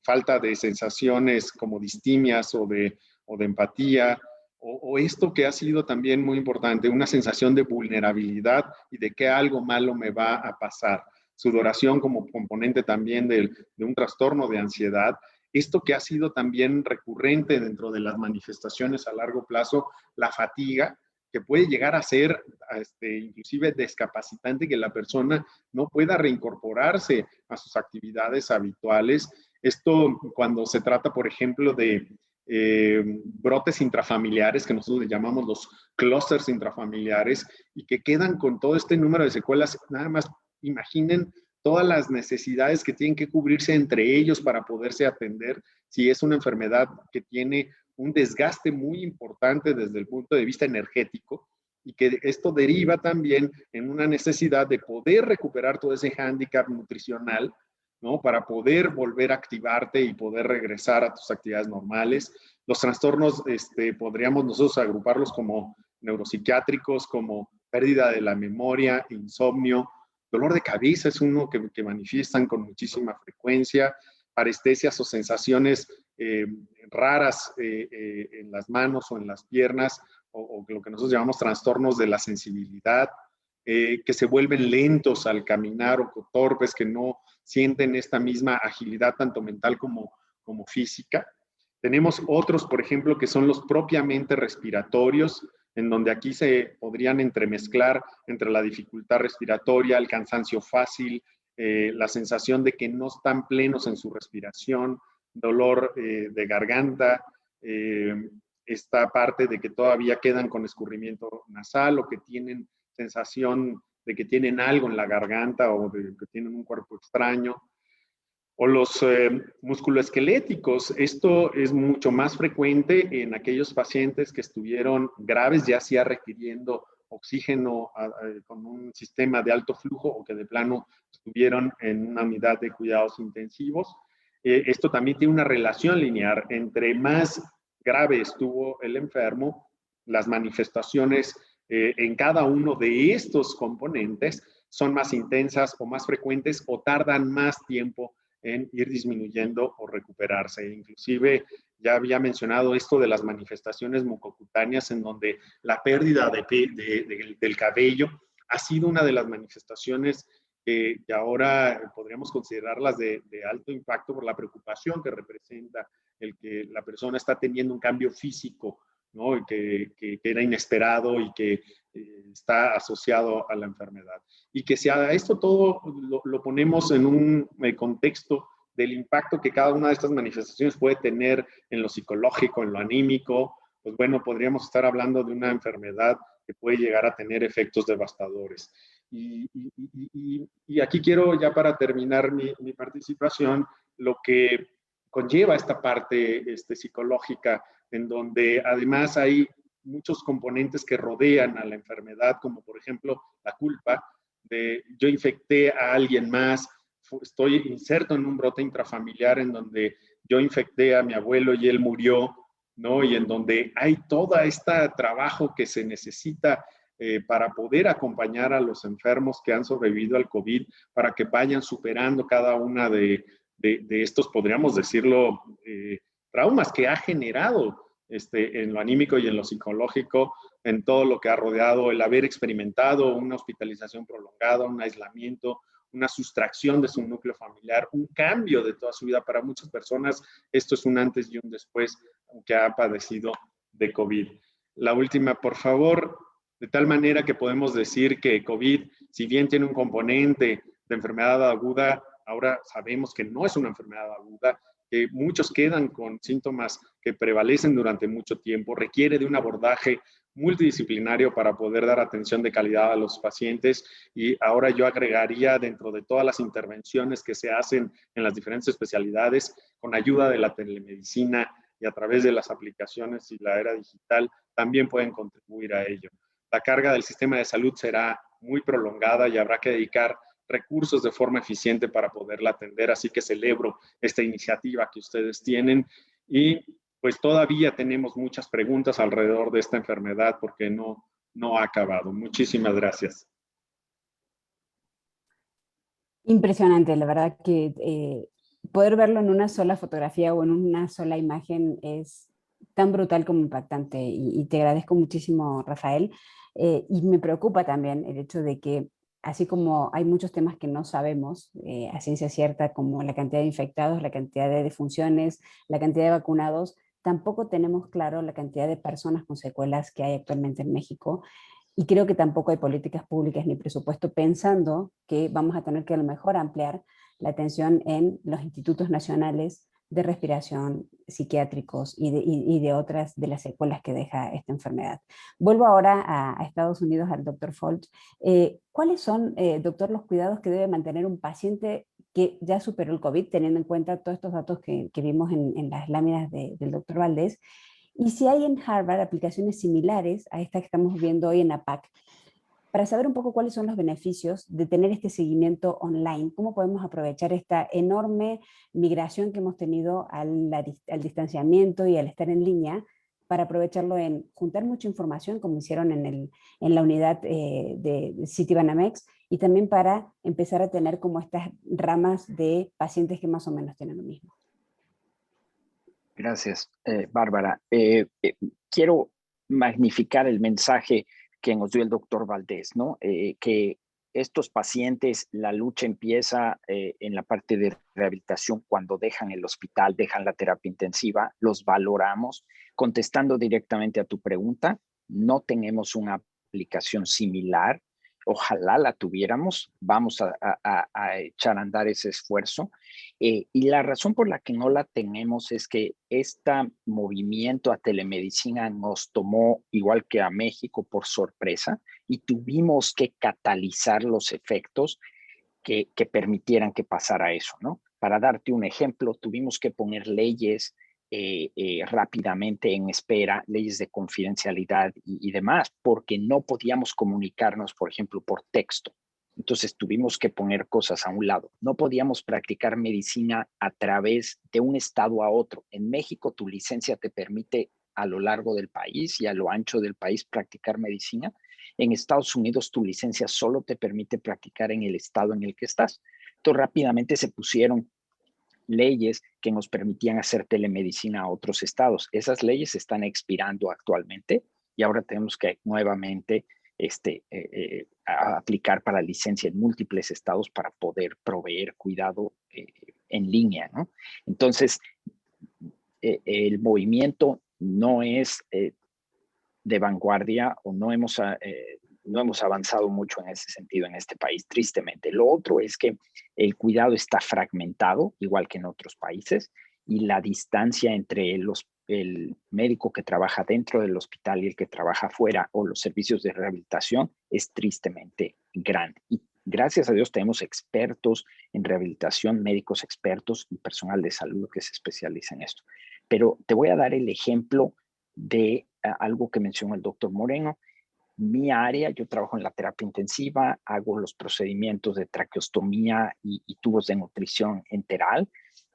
falta de sensaciones como distimias o de empatía, o esto que ha sido también muy importante, una sensación de vulnerabilidad y de que algo malo me va a pasar. Sudoración como componente también de un trastorno de ansiedad. esto que ha sido también recurrente dentro de las manifestaciones a largo plazo, la fatiga, que puede llegar a ser inclusive discapacitante, que la persona no pueda reincorporarse a sus actividades habituales. Esto cuando se trata, por ejemplo, de brotes intrafamiliares, que nosotros le llamamos los clústeres intrafamiliares, y que quedan con todo este número de secuelas. Nada más imaginen todas las necesidades que tienen que cubrirse entre ellos para poderse atender si es una enfermedad que tiene un desgaste muy importante desde el punto de vista energético, y que esto deriva también en una necesidad de poder recuperar todo ese hándicap nutricional, ¿no? Para poder volver a activarte y poder regresar a tus actividades normales. Los trastornos podríamos nosotros agruparlos como neuropsiquiátricos, como pérdida de la memoria, insomnio, dolor de cabeza es uno que manifiestan con muchísima frecuencia, parestesias o sensaciones raras en las manos o en las piernas, o lo que nosotros llamamos trastornos de la sensibilidad, que se vuelven lentos al caminar o torpes, que no sienten esta misma agilidad tanto mental como física. Tenemos otros, por ejemplo, que son los propiamente respiratorios, en donde aquí se podrían entremezclar entre la dificultad respiratoria, el cansancio fácil, la sensación de que no están plenos en su respiración, dolor de garganta, esta parte de que todavía quedan con escurrimiento nasal o que tienen sensación de que tienen algo en la garganta o de que tienen un cuerpo extraño. O los musculoesqueléticos, esto es mucho más frecuente en aquellos pacientes que estuvieron graves, ya sea requiriendo oxígeno con un sistema de alto flujo o que de plano estuvieron en una unidad de cuidados intensivos. Esto también tiene una relación lineal. Entre más grave estuvo el enfermo, las manifestaciones en cada uno de estos componentes son más intensas o más frecuentes o tardan más tiempo en ir disminuyendo o recuperarse. Inclusive ya había mencionado esto de las manifestaciones mucocutáneas, en donde la pérdida del cabello ha sido una de las manifestaciones que ahora podríamos considerarlas de alto impacto por la preocupación que representa el que la persona está teniendo un cambio físico, ¿no? que era inesperado y que está asociado a la enfermedad. Y que si a esto todo lo ponemos en un contexto del impacto que cada una de estas manifestaciones puede tener en lo psicológico, en lo anímico, pues bueno, podríamos estar hablando de una enfermedad que puede llegar a tener efectos devastadores. Y aquí quiero, ya para terminar mi participación, lo que conlleva esta parte psicológica, en donde además hay muchos componentes que rodean a la enfermedad, como por ejemplo la culpa de yo infecté a alguien más, estoy inserto en un brote intrafamiliar en donde yo infecté a mi abuelo y él murió, ¿no? Y en donde hay todo este trabajo que se necesita para poder acompañar a los enfermos que han sobrevivido al COVID, para que vayan superando cada una de estos, podríamos decirlo, traumas que ha generado en lo anímico y en lo psicológico, en todo lo que ha rodeado el haber experimentado una hospitalización prolongada, un aislamiento, una sustracción de su núcleo familiar, un cambio de toda su vida. Para muchas personas esto es un antes y un después que ha padecido de COVID. La última, por favor. De tal manera que podemos decir que COVID, si bien tiene un componente de enfermedad aguda, ahora sabemos que no es una enfermedad aguda, que muchos quedan con síntomas que prevalecen durante mucho tiempo, requiere de un abordaje multidisciplinario para poder dar atención de calidad a los pacientes. Y ahora yo agregaría, dentro de todas las intervenciones que se hacen en las diferentes especialidades, con ayuda de la telemedicina y a través de las aplicaciones y la era digital, también pueden contribuir a ello. La carga del sistema de salud será muy prolongada y habrá que dedicar recursos de forma eficiente para poderla atender, así que celebro esta iniciativa que ustedes tienen y pues todavía tenemos muchas preguntas alrededor de esta enfermedad porque no ha acabado. Muchísimas gracias. Impresionante, la verdad que poder verlo en una sola fotografía o en una sola imagen es tan brutal como impactante y te agradezco muchísimo, Rafael. Y me preocupa también el hecho de que así como hay muchos temas que no sabemos a ciencia cierta, como la cantidad de infectados, la cantidad de defunciones, la cantidad de vacunados, tampoco tenemos claro la cantidad de personas con secuelas que hay actualmente en México. Y creo que tampoco hay políticas públicas ni presupuesto pensando que vamos a tener que a lo mejor ampliar la atención en los institutos nacionales de respiración, psiquiátricos y de otras de las secuelas que deja esta enfermedad. Vuelvo ahora a Estados Unidos, al doctor Folch. ¿Cuáles son, doctor, los cuidados que debe mantener un paciente que ya superó el COVID, teniendo en cuenta todos estos datos que vimos en las láminas del doctor Valdés? Y si hay en Harvard aplicaciones similares a estas que estamos viendo hoy en APAC, para saber un poco cuáles son los beneficios de tener este seguimiento online, cómo podemos aprovechar esta enorme migración que hemos tenido al distanciamiento y al estar en línea, para aprovecharlo en juntar mucha información, como hicieron en la unidad de Citibanamex, y también para empezar a tener como estas ramas de pacientes que más o menos tienen lo mismo. Gracias, Bárbara. Quiero magnificar el mensaje que nos dio el doctor Valdés, ¿no? Que estos pacientes, la lucha empieza en la parte de rehabilitación cuando dejan el hospital, dejan la terapia intensiva, los valoramos. Contestando directamente a tu pregunta, no tenemos una aplicación similar. Ojalá la tuviéramos, vamos a echar a andar ese esfuerzo. Y la razón por la que no la tenemos es que este movimiento a telemedicina nos tomó, igual que a México, por sorpresa y tuvimos que catalizar los efectos que permitieran que pasara eso, ¿no? Para darte un ejemplo, tuvimos que poner leyes rápidamente en espera, leyes de confidencialidad y demás, porque no podíamos comunicarnos, por ejemplo, por texto. Entonces tuvimos que poner cosas a un lado. No podíamos practicar medicina a través de un estado a otro. En México tu licencia te permite a lo largo del país y a lo ancho del país practicar medicina. En Estados Unidos tu licencia solo te permite practicar en el estado en el que estás. Entonces rápidamente se pusieron leyes que nos permitían hacer telemedicina a otros estados. Esas leyes están expirando actualmente y ahora tenemos que nuevamente aplicar para licencia en múltiples estados para poder proveer cuidado en línea, ¿no? Entonces, el movimiento no es de vanguardia o no hemos avanzado mucho en ese sentido en este país, tristemente. Lo otro es que el cuidado está fragmentado, igual que en otros países, y la distancia entre el médico que trabaja dentro del hospital y el que trabaja afuera o los servicios de rehabilitación es tristemente grande. Y gracias a Dios tenemos expertos en rehabilitación, médicos expertos y personal de salud que se especializa en esto. Pero te voy a dar el ejemplo de algo que mencionó el doctor Moreno. Mi área, yo trabajo en la terapia intensiva, hago los procedimientos de traqueostomía y tubos de nutrición enteral,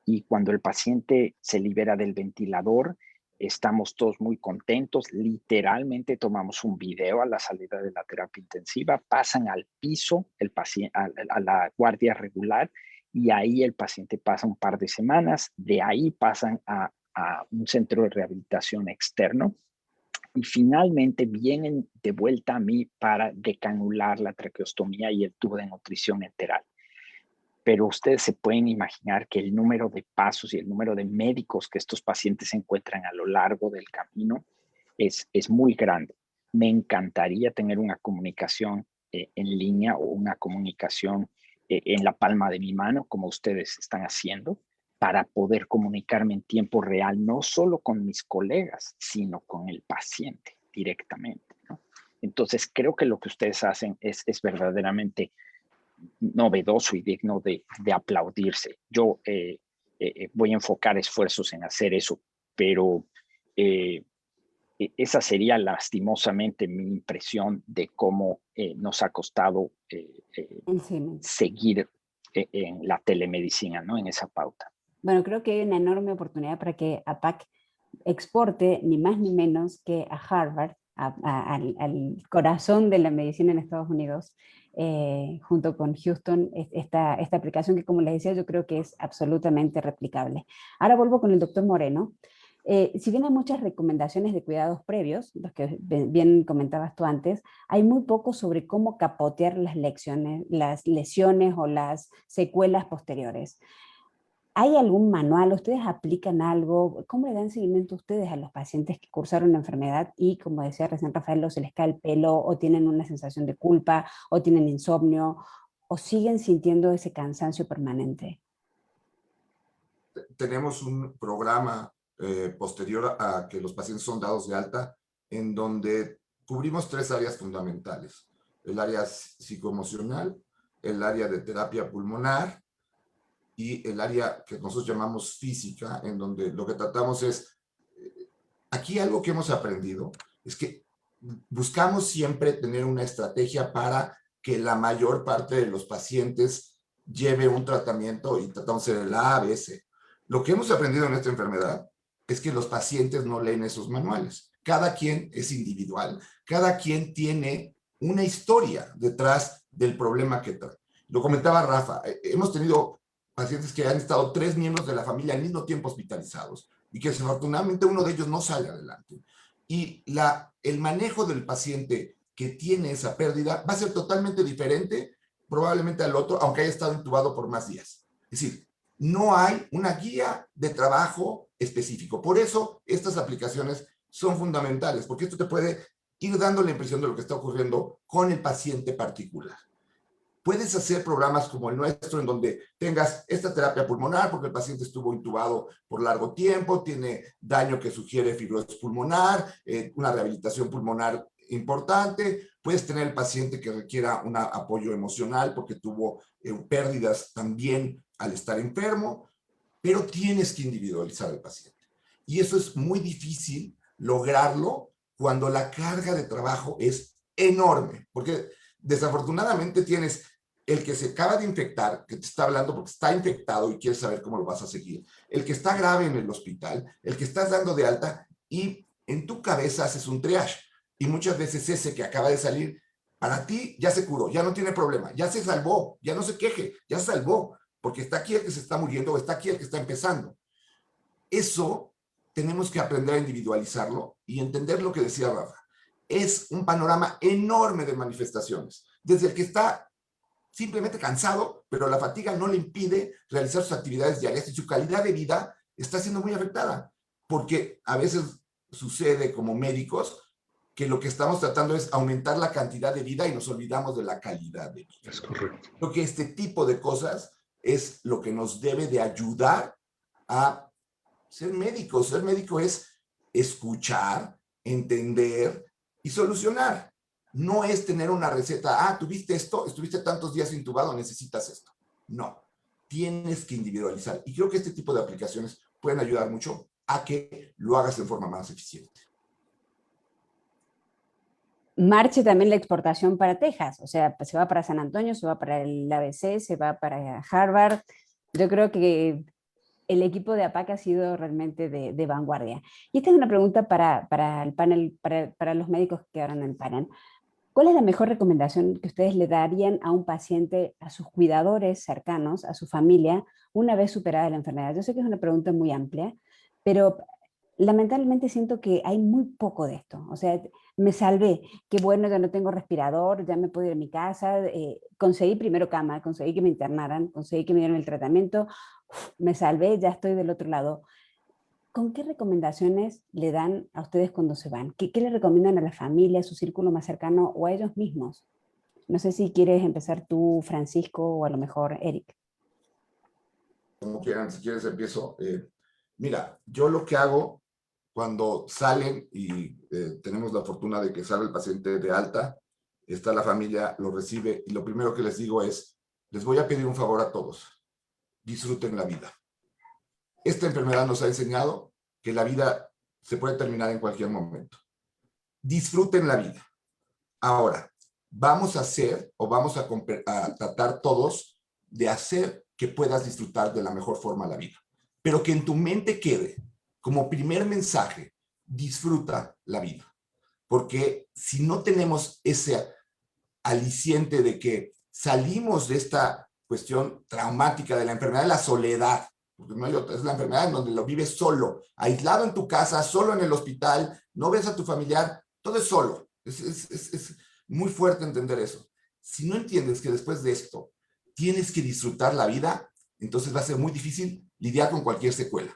y cuando el paciente se libera del ventilador, estamos todos muy contentos. Literalmente tomamos un video a la salida de la terapia intensiva, pasan al piso el paciente, a la guardia regular, y ahí el paciente pasa un par de semanas. De ahí pasan a un centro de rehabilitación externo y finalmente vienen de vuelta a mí para decanular la traqueostomía y el tubo de nutrición enteral. Pero ustedes se pueden imaginar que el número de pasos y el número de médicos que estos pacientes encuentran a lo largo del camino es muy grande. Me encantaría tener una comunicación en línea o una comunicación en la palma de mi mano, como ustedes están haciendo, para poder comunicarme en tiempo real, no solo con mis colegas, sino con el paciente directamente, ¿no? Entonces, creo que lo que ustedes hacen es verdaderamente novedoso y digno de aplaudirse. Yo voy a enfocar esfuerzos en hacer eso, pero esa sería lastimosamente mi impresión de cómo nos ha costado seguir en la telemedicina, ¿no? En esa pauta. Bueno, creo que hay una enorme oportunidad para que APAC exporte ni más ni menos que a Harvard, al corazón de la medicina en Estados Unidos, junto con Houston, esta aplicación que, como les decía, yo creo que es absolutamente replicable. Ahora vuelvo con el doctor Moreno. Si bien hay muchas recomendaciones de cuidados previos, los que bien comentabas tú antes, hay muy poco sobre cómo capotear las lesiones o las secuelas posteriores. ¿Hay algún manual? ¿Ustedes aplican algo? ¿Cómo le dan seguimiento ustedes a los pacientes que cursaron la enfermedad y, como decía recién Rafael, o se les cae el pelo, o tienen una sensación de culpa, o tienen insomnio, o siguen sintiendo ese cansancio permanente? Tenemos un programa posterior a que los pacientes son dados de alta, en donde cubrimos 3 áreas fundamentales: el área psicoemocional, el área de terapia pulmonar y el área que nosotros llamamos física, en donde lo que tratamos es, aquí algo que hemos aprendido es que buscamos siempre tener una estrategia para que la mayor parte de los pacientes lleve un tratamiento, y tratamos de hacer el A, B, C. Lo que hemos aprendido en esta enfermedad es que los pacientes no leen esos manuales. Cada quien es individual, cada quien tiene una historia detrás del problema que trae. Lo comentaba Rafa, hemos tenido pacientes que han estado 3 miembros de la familia al mismo tiempo hospitalizados y que desafortunadamente uno de ellos no sale adelante. Y el manejo del paciente que tiene esa pérdida va a ser totalmente diferente probablemente al otro, aunque haya estado intubado por más días. Es decir, no hay una guía de trabajo específico. Por eso estas aplicaciones son fundamentales, porque esto te puede ir dando la impresión de lo que está ocurriendo con el paciente particular. Puedes hacer programas como el nuestro, en donde tengas esta terapia pulmonar porque el paciente estuvo intubado por largo tiempo, tiene daño que sugiere fibrosis pulmonar, una rehabilitación pulmonar importante. Puedes tener el paciente que requiera un apoyo emocional porque tuvo pérdidas también al estar enfermo, pero tienes que individualizar al paciente. Y eso es muy difícil lograrlo cuando la carga de trabajo es enorme, porque desafortunadamente tienes el que se acaba de infectar, que te está hablando porque está infectado y quieres saber cómo lo vas a seguir, el que está grave en el hospital, el que estás dando de alta, y en tu cabeza haces un triage. Y muchas veces ese que acaba de salir, para ti ya se curó, ya no tiene problema, ya se salvó, ya no se queje, ya se salvó, porque está aquí el que se está muriendo o está aquí el que está empezando. Eso tenemos que aprender a individualizarlo y entender lo que decía Rafa. Es un panorama enorme de manifestaciones. Desde el que está simplemente cansado, pero la fatiga no le impide realizar sus actividades diarias y su calidad de vida está siendo muy afectada, porque a veces sucede como médicos que lo que estamos tratando es aumentar la cantidad de vida y nos olvidamos de la calidad de vida. Es correcto. Creo que este tipo de cosas es lo que nos debe de ayudar a ser médicos. Ser médico es escuchar, entender y solucionar. No es tener una receta, tuviste esto, estuviste tantos días intubado, necesitas esto. No, tienes que individualizar. Y creo que este tipo de aplicaciones pueden ayudar mucho a que lo hagas de forma más eficiente. Marche también la exportación para Texas, o sea, se va para San Antonio, se va para el ABC, se va para Harvard. Yo creo que el equipo de APAC ha sido realmente de vanguardia. Y esta es una pregunta para el panel, para los médicos que quedaron en el panel. ¿Cuál es la mejor recomendación que ustedes le darían a un paciente, a sus cuidadores cercanos, a su familia, una vez superada la enfermedad? Yo sé que es una pregunta muy amplia, pero lamentablemente siento que hay muy poco de esto. O sea, me salvé, qué bueno, ya no tengo respirador, ya me puedo ir a mi casa, conseguí primero cama, conseguí que me internaran, conseguí que me dieran el tratamiento, me salvé, ya estoy del otro lado. ¿Con qué recomendaciones le dan a ustedes cuando se van? ¿Qué le recomiendan a la familia, a su círculo más cercano o a ellos mismos? No sé si quieres empezar tú, Francisco, o a lo mejor Eric. Como quieran, si quieres empiezo. Mira, yo lo que hago cuando salen y tenemos la fortuna de que sale el paciente de alta, está la familia, lo recibe, y lo primero que les digo es, les voy a pedir un favor a todos, disfruten la vida. Esta enfermedad nos ha enseñado que la vida se puede terminar en cualquier momento. Disfruten la vida. Ahora, vamos a hacer o vamos a tratar todos de hacer que puedas disfrutar de la mejor forma la vida. Pero que en tu mente quede como primer mensaje, disfruta la vida. Porque si no tenemos ese aliciente de que salimos de esta cuestión traumática de la enfermedad de la soledad, porque no hay otra, es la enfermedad en donde lo vives solo, aislado en tu casa, solo en el hospital, no ves a tu familiar, todo es solo. Es muy fuerte entender eso. Si no entiendes que después de esto tienes que disfrutar la vida, entonces va a ser muy difícil lidiar con cualquier secuela.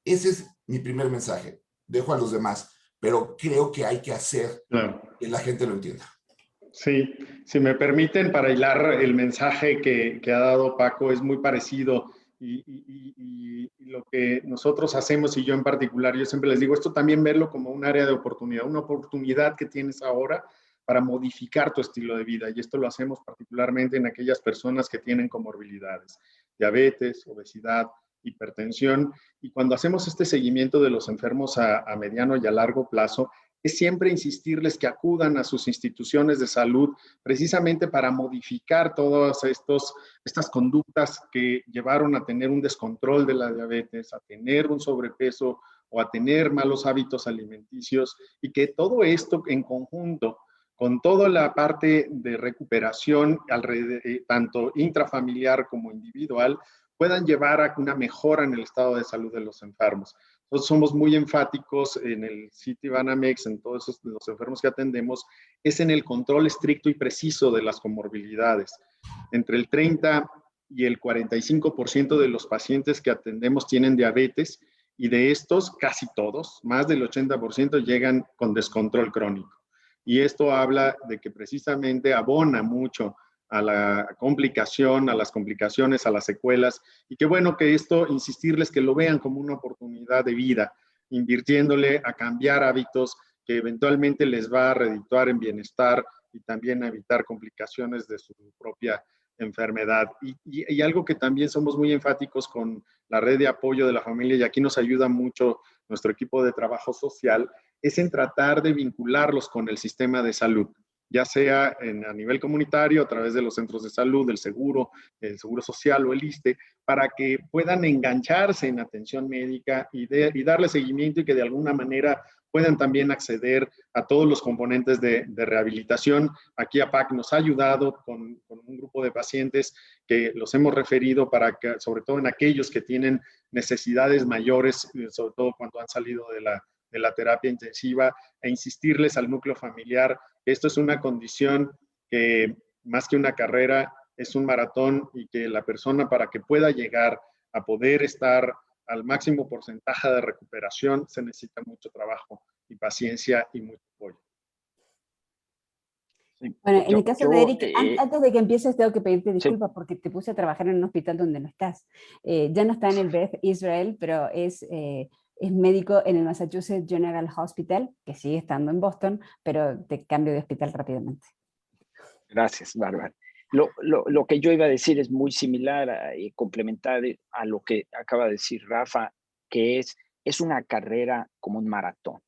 Ese es mi primer mensaje. Dejo a los demás, pero creo que hay que hacer que la gente lo entienda. Sí, si me permiten, para hilar el mensaje que ha dado Paco, es muy parecido y lo que nosotros hacemos, y yo en particular, yo siempre les digo, esto también verlo como un área de oportunidad, una oportunidad que tienes ahora para modificar tu estilo de vida, y esto lo hacemos particularmente en aquellas personas que tienen comorbilidades, diabetes, obesidad, hipertensión, y cuando hacemos este seguimiento de los enfermos a mediano y a largo plazo, es siempre insistirles que acudan a sus instituciones de salud precisamente para modificar todas estas conductas que llevaron a tener un descontrol de la diabetes, a tener un sobrepeso o a tener malos hábitos alimenticios, y que todo esto en conjunto con toda la parte de recuperación, tanto intrafamiliar como individual, puedan llevar a una mejora en el estado de salud de los enfermos. Nosotros somos muy enfáticos en el Citibanamex, en todos los enfermos que atendemos, es en el control estricto y preciso de las comorbilidades. Entre el 30 y el 45% de los pacientes que atendemos tienen diabetes, y de estos casi todos, más del 80%, llegan con descontrol crónico. Y esto habla de que precisamente abona mucho a la complicación, a las complicaciones, a las secuelas, y qué bueno que esto, insistirles que lo vean como una oportunidad de vida, invirtiéndole a cambiar hábitos que eventualmente les va a redituar en bienestar y también a evitar complicaciones de su propia enfermedad. Y algo que también somos muy enfáticos con la red de apoyo de la familia, y aquí nos ayuda mucho nuestro equipo de trabajo social, es en tratar de vincularlos con el sistema de salud, ya sea a nivel comunitario, a través de los centros de salud, el seguro social o el ISSSTE, para que puedan engancharse en atención médica y darle seguimiento, y que de alguna manera puedan también acceder a todos los componentes de rehabilitación. Aquí APAC nos ha ayudado con un grupo de pacientes que los hemos referido para que, sobre todo en aquellos que tienen necesidades mayores, sobre todo cuando han salido de la terapia intensiva, e insistirles al núcleo familiar. Esto es una condición que, más que una carrera, es un maratón, y que la persona, para que pueda llegar a poder estar al máximo porcentaje de recuperación, se necesita mucho trabajo y paciencia y mucho apoyo. Bueno, en el caso de Eric, antes de que empieces tengo que pedirte disculpas porque te puse a trabajar en un hospital donde no estás. Ya no está en el Beth Israel, pero es médico en el Massachusetts General Hospital, que sigue estando en Boston, pero te cambio de hospital rápidamente. Gracias, Bárbara. Lo que yo iba a decir es muy similar y complementar a lo que acaba de decir Rafa, que es una carrera como un maratón.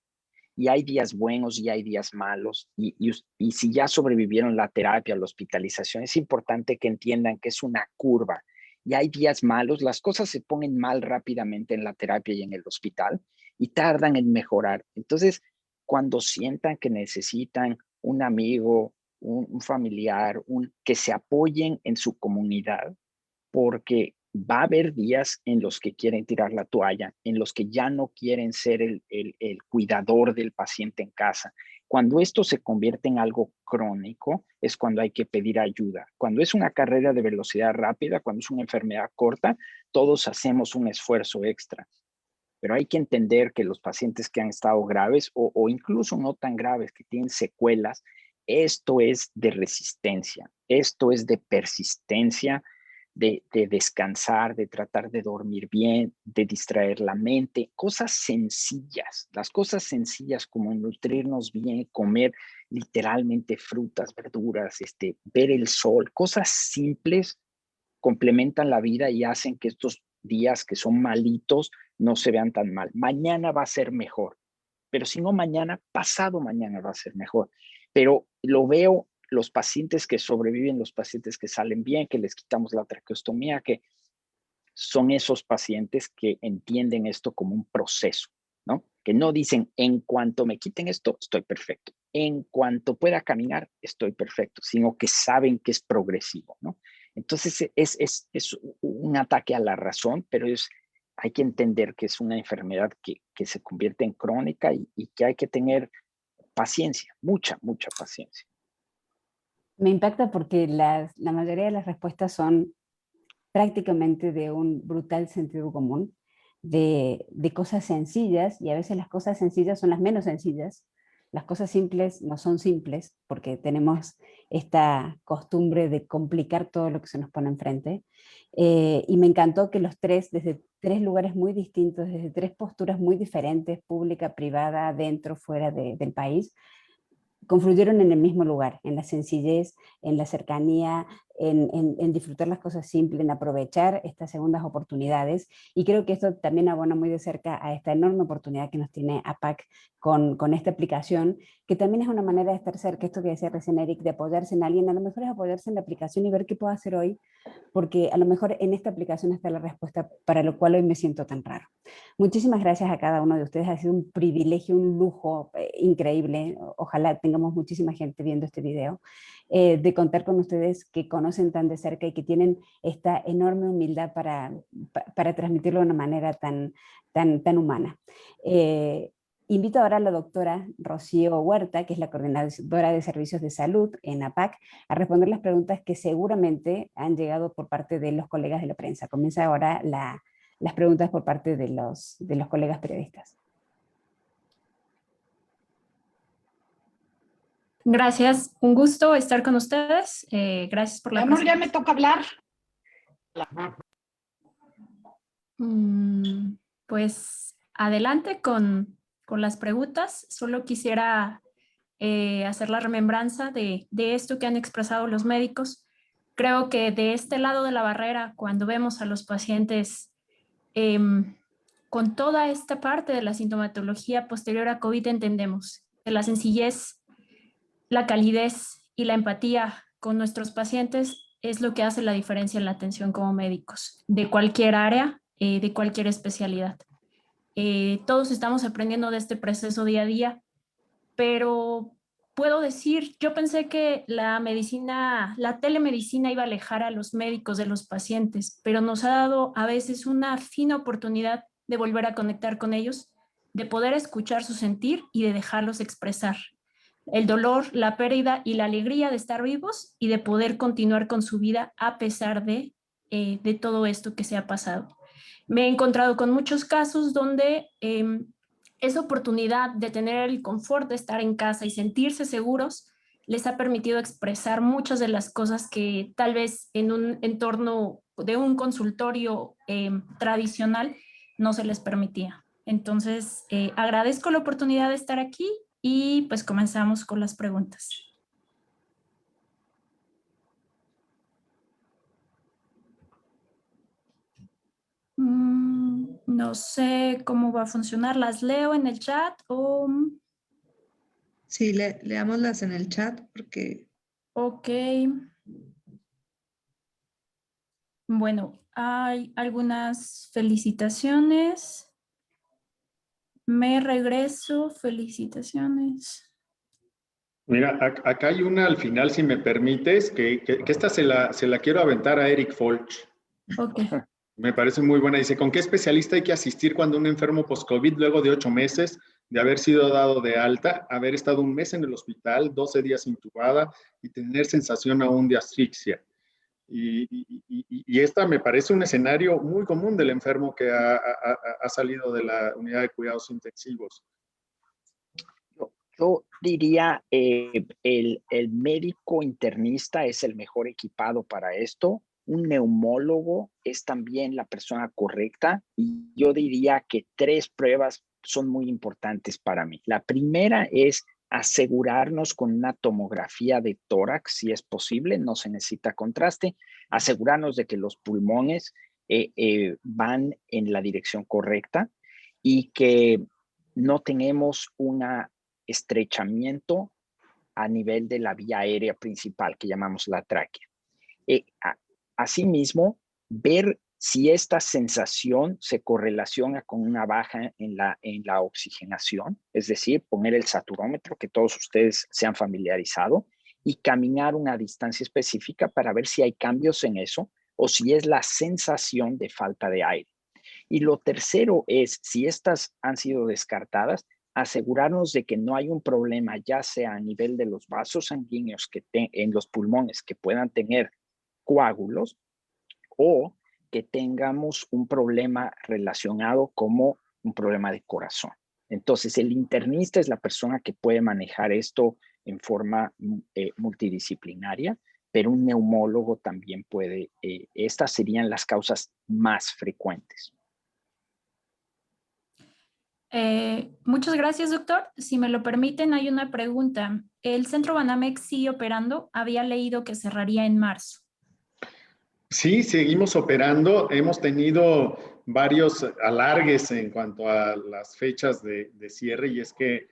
Y hay días buenos y hay días malos. Y si ya sobrevivieron la terapia, la hospitalización, es importante que entiendan que es una curva. Y hay días malos, las cosas se ponen mal rápidamente en la terapia y en el hospital y tardan en mejorar. Entonces, cuando sientan que necesitan un amigo, un familiar, que se apoyen en su comunidad, porque va a haber días en los que quieren tirar la toalla, en los que ya no quieren ser el cuidador del paciente en casa. Cuando esto se convierte en algo crónico, es cuando hay que pedir ayuda. Cuando es una carrera de velocidad rápida, cuando es una enfermedad corta, todos hacemos un esfuerzo extra. Pero hay que entender que los pacientes que han estado graves o incluso no tan graves, que tienen secuelas, esto es de resistencia, esto es de persistencia, de descansar, de tratar de dormir bien, de distraer la mente, cosas sencillas, las cosas sencillas como nutrirnos bien, comer literalmente frutas, verduras, ver el sol, cosas simples complementan la vida y hacen que estos días que son malitos no se vean tan mal. Mañana va a ser mejor, pero si no mañana, pasado mañana va a ser mejor. Pero lo veo, los pacientes que sobreviven, los pacientes que salen bien, que les quitamos la traqueostomía, que son esos pacientes que entienden esto como un proceso, ¿no? Que no dicen, en cuanto me quiten esto, estoy perfecto. En cuanto pueda caminar, estoy perfecto, sino que saben que es progresivo, ¿no? Entonces es un ataque a la razón, pero es hay que entender que es una enfermedad que se convierte en crónica y que hay que tener paciencia, mucha paciencia. Me impacta porque la mayoría de las respuestas son prácticamente de un brutal sentido común, de cosas sencillas, y a veces las cosas sencillas son las menos sencillas. Las cosas simples no son simples porque tenemos esta costumbre de complicar todo lo que se nos pone enfrente. Y me encantó que los tres, desde tres lugares muy distintos, desde tres posturas muy diferentes, pública, privada, dentro, fuera del país, confluyeron en el mismo lugar, en la sencillez, en la cercanía, en disfrutar las cosas simples, en aprovechar estas segundas oportunidades. Y creo que esto también abona muy de cerca a esta enorme oportunidad que nos tiene APAC con esta aplicación, que también es una manera de estar cerca, esto que decía recién Eric, de apoyarse en alguien. A lo mejor es apoyarse en la aplicación y ver qué puedo hacer hoy, porque a lo mejor en esta aplicación está la respuesta para lo cual hoy me siento tan raro. Muchísimas gracias a cada uno de ustedes, ha sido un privilegio, un lujo increíble. Ojalá tengamos muchísima gente viendo este video, de contar con ustedes que conocen tan de cerca y que tienen esta enorme humildad para transmitirlo de una manera tan humana. Invito ahora a la doctora Rocío Huerta, que es la coordinadora de servicios de salud en APAC, a responder las preguntas que seguramente han llegado por parte de los colegas de la prensa. Comienza ahora las preguntas por parte de los colegas periodistas. Gracias, un gusto estar con ustedes. Gracias por la presentación. Ya me toca hablar. Pues adelante con las preguntas. Solo quisiera hacer la remembranza de esto que han expresado los médicos. Creo que de este lado de la barrera, cuando vemos a los pacientes con toda esta parte de la sintomatología posterior a COVID, entendemos que la sencillez, la calidez y la empatía con nuestros pacientes es lo que hace la diferencia en la atención como médicos, de cualquier área, de cualquier especialidad. Todos estamos aprendiendo de este proceso día a día, pero puedo decir, yo pensé que la telemedicina iba a alejar a los médicos de los pacientes, pero nos ha dado a veces una fina oportunidad de volver a conectar con ellos, de poder escuchar su sentir y de dejarlos expresar el dolor, la pérdida y la alegría de estar vivos y de poder continuar con su vida a pesar de todo esto que se ha pasado. Me he encontrado con muchos casos donde esa oportunidad de tener el confort de estar en casa y sentirse seguros les ha permitido expresar muchas de las cosas que tal vez en un entorno de un consultorio tradicional no se les permitía. Entonces, agradezco la oportunidad de estar aquí y pues comenzamos con las preguntas. No sé cómo va a funcionar. ¿Las leo en el chat o...? Sí, leámoslas en el chat porque... Ok. Bueno, hay algunas felicitaciones. Me regreso, felicitaciones. Mira, acá hay una al final, si me permites, que esta se la quiero aventar a Eric Folch. Ok. Me parece muy buena. Dice, ¿con qué especialista hay que asistir cuando un enfermo post-COVID, luego de 8 meses de haber sido dado de alta, haber estado 1 mes en el hospital, 12 días intubada y tener sensación aún de asfixia? Y esta me parece un escenario muy común del enfermo que ha salido de la unidad de cuidados intensivos. Yo diría el médico internista es el mejor equipado para esto. Un neumólogo es también la persona correcta. Y yo diría que 3 pruebas son muy importantes para mí. La primera es asegurarnos con una tomografía de tórax, si es posible, no se necesita contraste, asegurarnos de que los pulmones van en la dirección correcta y que no tenemos un estrechamiento a nivel de la vía aérea principal que llamamos la tráquea. Asimismo, ver si esta sensación se correlaciona con una baja en la oxigenación, es decir, poner el saturómetro, que todos ustedes se han familiarizado, y caminar una distancia específica para ver si hay cambios en eso o si es la sensación de falta de aire. Y lo tercero es, si estas han sido descartadas, asegurarnos de que no hay un problema, ya sea a nivel de los vasos sanguíneos en los pulmones que puedan tener coágulos, o que tengamos un problema relacionado como un problema de corazón. Entonces, el internista es la persona que puede manejar esto en forma multidisciplinaria, pero un neumólogo también puede. Estas serían las causas más frecuentes. Muchas gracias, doctor. Si me lo permiten, hay una pregunta. ¿El Centro Banamex sigue operando? Había leído que cerraría en marzo. Sí, seguimos operando. Hemos tenido varios alargues en cuanto a las fechas de cierre, y es que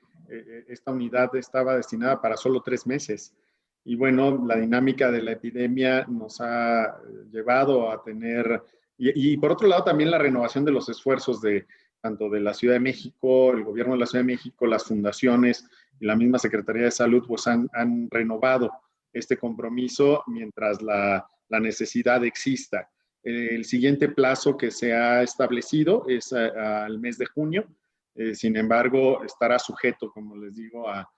esta unidad estaba destinada para solo 3 meses. Y bueno, la dinámica de la epidemia nos ha llevado a tener, y por otro lado también la renovación de los esfuerzos de tanto de la Ciudad de México, el gobierno de la Ciudad de México, las fundaciones y la misma Secretaría de Salud, pues han renovado este compromiso mientras la necesidad exista. El siguiente plazo que se ha establecido es al mes de junio. Sin embargo, estará sujeto, como les digo, a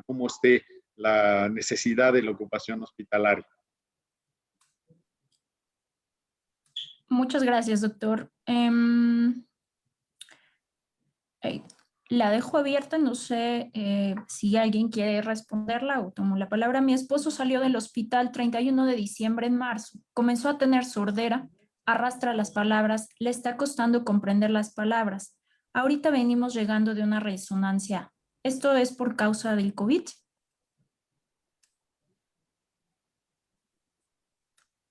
cómo esté la necesidad de la ocupación hospitalaria. Muchas gracias, doctor. La dejo abierta, no sé si alguien quiere responderla o tomo la palabra. Mi esposo salió del hospital 31 de diciembre en marzo. Comenzó a tener sordera, arrastra las palabras, le está costando comprender las palabras. Ahorita venimos llegando de una resonancia. ¿Esto es por causa del COVID?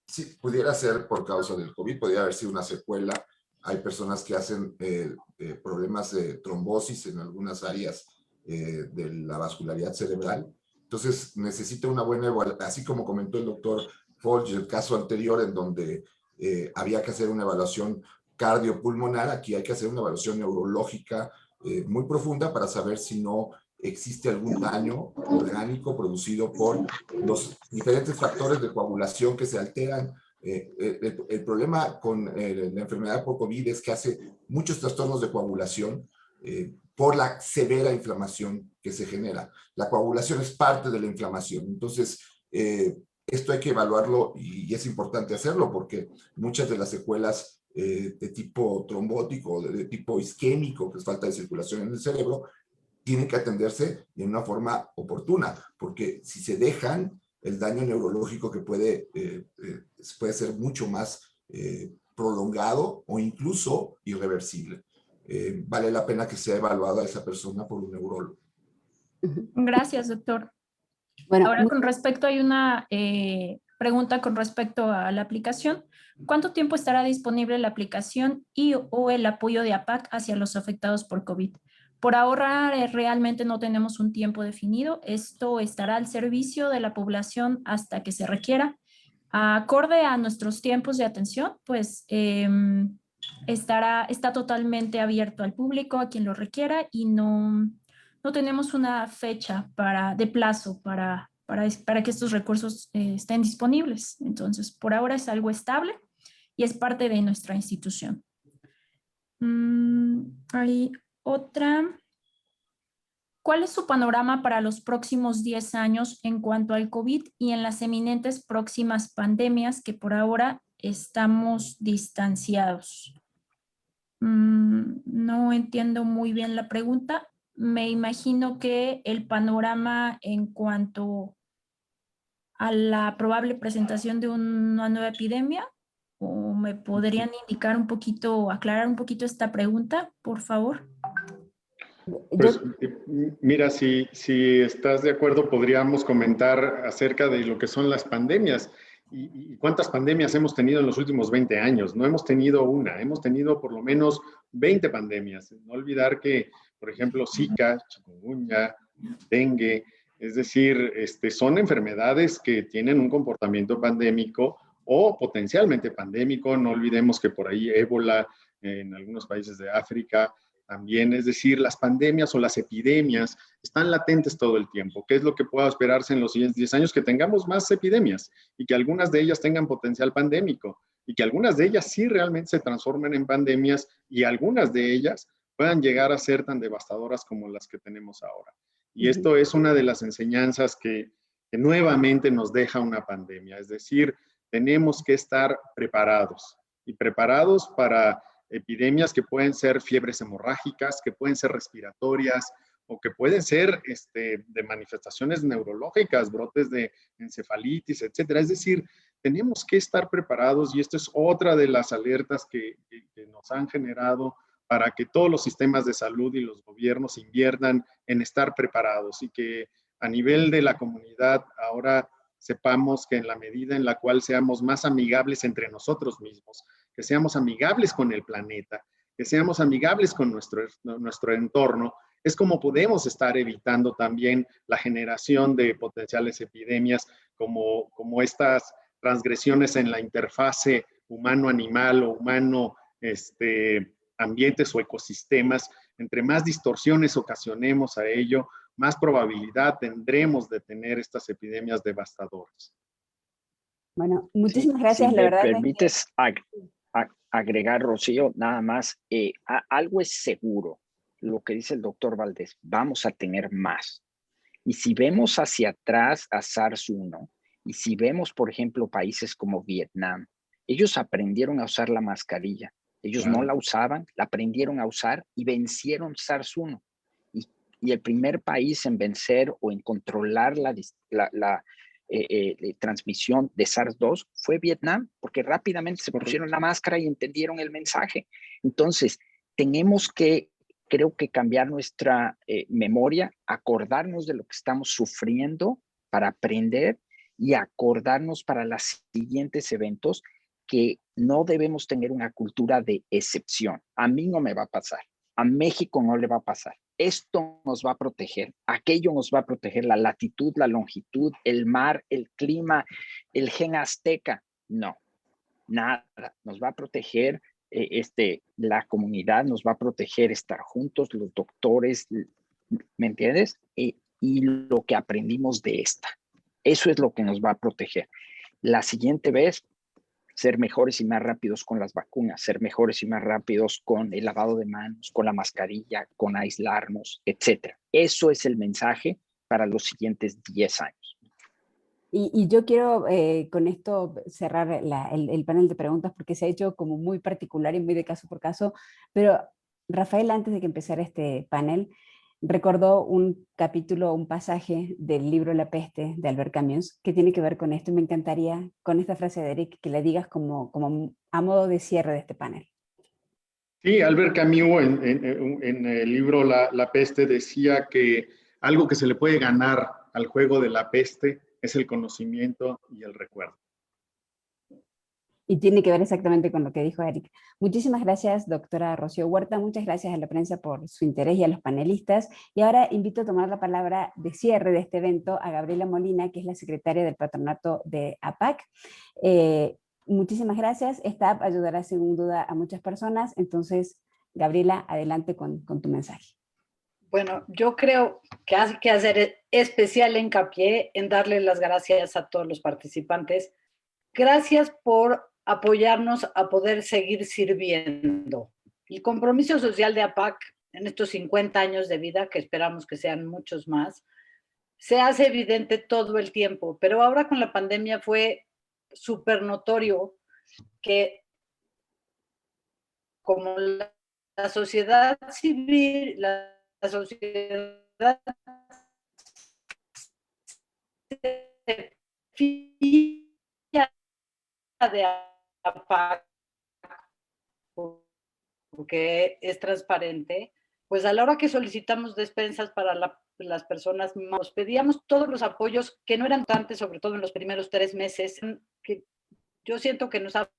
Sí, pudiera ser por causa del COVID, podría haber sido una secuela. Hay personas que hacen problemas de trombosis en algunas áreas de la vascularidad cerebral. Entonces necesita una buena evaluación, así como comentó el doctor Folch, el caso anterior en donde había que hacer una evaluación cardiopulmonar. Aquí hay que hacer una evaluación neurológica muy profunda para saber si no existe algún daño orgánico producido por los diferentes factores de coagulación que se alteran. El problema con la enfermedad por COVID es que hace muchos trastornos de coagulación por la severa inflamación que se genera. La coagulación es parte de la inflamación. Entonces, esto hay que evaluarlo y es importante hacerlo porque muchas de las secuelas de tipo trombótico, de tipo isquémico, que es falta de circulación en el cerebro, tienen que atenderse en una forma oportuna, porque si se dejan, el daño neurológico que puede ser mucho más prolongado o incluso irreversible. Vale la pena que sea evaluada esa persona por un neurólogo. Gracias, doctor. Bueno, ahora con respecto, hay una pregunta con respecto a la aplicación. ¿Cuánto tiempo estará disponible la aplicación o el apoyo de APAC hacia los afectados por COVID? Por ahora realmente no tenemos un tiempo definido. Esto estará al servicio de la población hasta que se requiera. Acorde a nuestros tiempos de atención, pues está totalmente abierto al público, a quien lo requiera, y no tenemos una fecha de plazo para que estos recursos estén disponibles. Entonces, por ahora es algo estable y es parte de nuestra institución. Hay otra. ¿Cuál es su panorama para los próximos 10 años en cuanto al COVID y en las eminentes próximas pandemias que por ahora estamos distanciados? No entiendo muy bien la pregunta. Me imagino que el panorama en cuanto a la probable presentación de una nueva epidemia, ¿o me podrían indicar un poquito, aclarar un poquito esta pregunta, por favor? Pues mira, si estás de acuerdo, podríamos comentar acerca de lo que son las pandemias y cuántas pandemias hemos tenido en los últimos 20 años. No hemos tenido una, hemos tenido por lo menos 20 pandemias. No olvidar que, por ejemplo, Zika, chikungunya, dengue, es decir, son enfermedades que tienen un comportamiento pandémico o potencialmente pandémico. No olvidemos que por ahí ébola en algunos países de África también, es decir, las pandemias o las epidemias están latentes todo el tiempo. ¿Qué es lo que pueda esperarse en los siguientes 10 años? Que tengamos más epidemias y que algunas de ellas tengan potencial pandémico. y que algunas de ellas sí realmente se transformen en pandemias y algunas de ellas puedan llegar a ser tan devastadoras como las que tenemos ahora. Y esto es una de las enseñanzas que nuevamente nos deja una pandemia, es decir, tenemos que estar preparados y preparados para epidemias que pueden ser fiebres hemorrágicas, que pueden ser respiratorias o que pueden ser de manifestaciones neurológicas, brotes de encefalitis, etcétera. Es decir, tenemos que estar preparados y esto es otra de las alertas que nos han generado para que todos los sistemas de salud y los gobiernos inviertan en estar preparados y que a nivel de la comunidad ahora sepamos que en la medida en la cual seamos más amigables entre nosotros mismos, que seamos amigables con el planeta, que seamos amigables con nuestro entorno, es como podemos estar evitando también la generación de potenciales epidemias como estas transgresiones en la interfase humano-animal o humano-ambientes o ecosistemas. Entre más distorsiones ocasionemos a ello, más probabilidad tendremos de tener estas epidemias devastadoras. Bueno, muchísimas gracias. Si la me verdad permites agregar, Rocío, nada más, algo es seguro, lo que dice el doctor Valdés, vamos a tener más. Y si vemos hacia atrás a SARS-1, y si vemos, por ejemplo, países como Vietnam, ellos aprendieron a usar la mascarilla. Ellos no la usaban, la aprendieron a usar y vencieron SARS-1. Y el primer país en vencer o en controlar la transmisión de SARS-2 fue Vietnam, porque rápidamente se pusieron la máscara y entendieron el mensaje. Entonces, tenemos que, creo que cambiar nuestra memoria, acordarnos de lo que estamos sufriendo para aprender y acordarnos para los siguientes eventos que no debemos tener una cultura de excepción. A mí no me va a pasar, a México no le va a pasar. Esto nos va a proteger, aquello nos va a proteger, la latitud, la longitud, el mar, el clima, el gen azteca. No, nada, nos va a proteger la comunidad, nos va a proteger estar juntos, los doctores, ¿me entiendes? Y lo que aprendimos de esta. Eso es lo que nos va a proteger. La siguiente vez, ser mejores y más rápidos con las vacunas, ser mejores y más rápidos con el lavado de manos, con la mascarilla, con aislarnos, etc. Eso es el mensaje para los siguientes 10 años. Y yo quiero con esto cerrar el panel de preguntas porque se ha hecho como muy particular y muy de caso por caso, pero Rafael, antes de que empezara este panel, recordó un capítulo, un pasaje del libro La peste de Albert Camus que tiene que ver con esto y me encantaría con esta frase de Eric que le digas como a modo de cierre de este panel. Sí, Albert Camus en el libro La peste decía que algo que se le puede ganar al juego de la peste es el conocimiento y el recuerdo. Y tiene que ver exactamente con lo que dijo Eric. Muchísimas gracias, doctora Rocío Huerta. Muchas gracias a la prensa por su interés y a los panelistas. Y ahora invito a tomar la palabra de cierre de este evento a Gabriela Molina, que es la secretaria del patronato de APAC. Muchísimas gracias. Esta app ayudará sin duda a muchas personas. Entonces, Gabriela, adelante con tu mensaje. Bueno, yo creo que hay que hacer especial hincapié en darle las gracias a todos los participantes. Gracias por apoyarnos a poder seguir sirviendo. El compromiso social de APAC en estos 50 años de vida, que esperamos que sean muchos más, se hace evidente todo el tiempo, pero ahora con la pandemia fue súper notorio que como la sociedad civil, la sociedad se fía de APAC porque es transparente, pues a la hora que solicitamos despensas para las personas, nos pedíamos todos los apoyos que no eran tantos, sobre todo en los primeros 3 meses, que yo siento que nos ha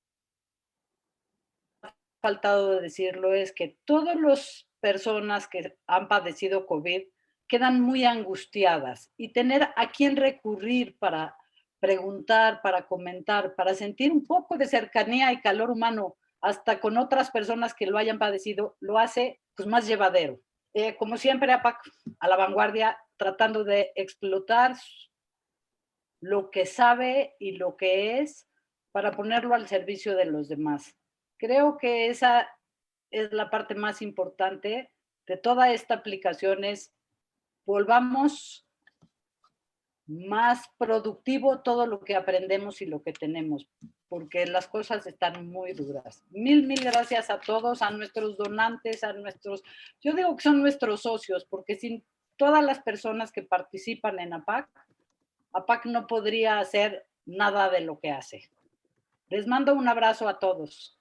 faltado decirlo, es que todas las personas que han padecido COVID quedan muy angustiadas y tener a quién recurrir para preguntar, para comentar, para sentir un poco de cercanía y calor humano hasta con otras personas que lo hayan padecido, lo hace pues más llevadero. Como siempre, APAC a la vanguardia, tratando de explotar lo que sabe y lo que es para ponerlo al servicio de los demás. Creo que esa es la parte más importante de toda esta aplicación, es volvamos más productivo todo lo que aprendemos y lo que tenemos, porque las cosas están muy duras. Mil gracias a todos, a nuestros donantes, a nuestros, yo digo que son nuestros socios, porque sin todas las personas que participan en APAC, APAC no podría hacer nada de lo que hace. Les mando un abrazo a todos.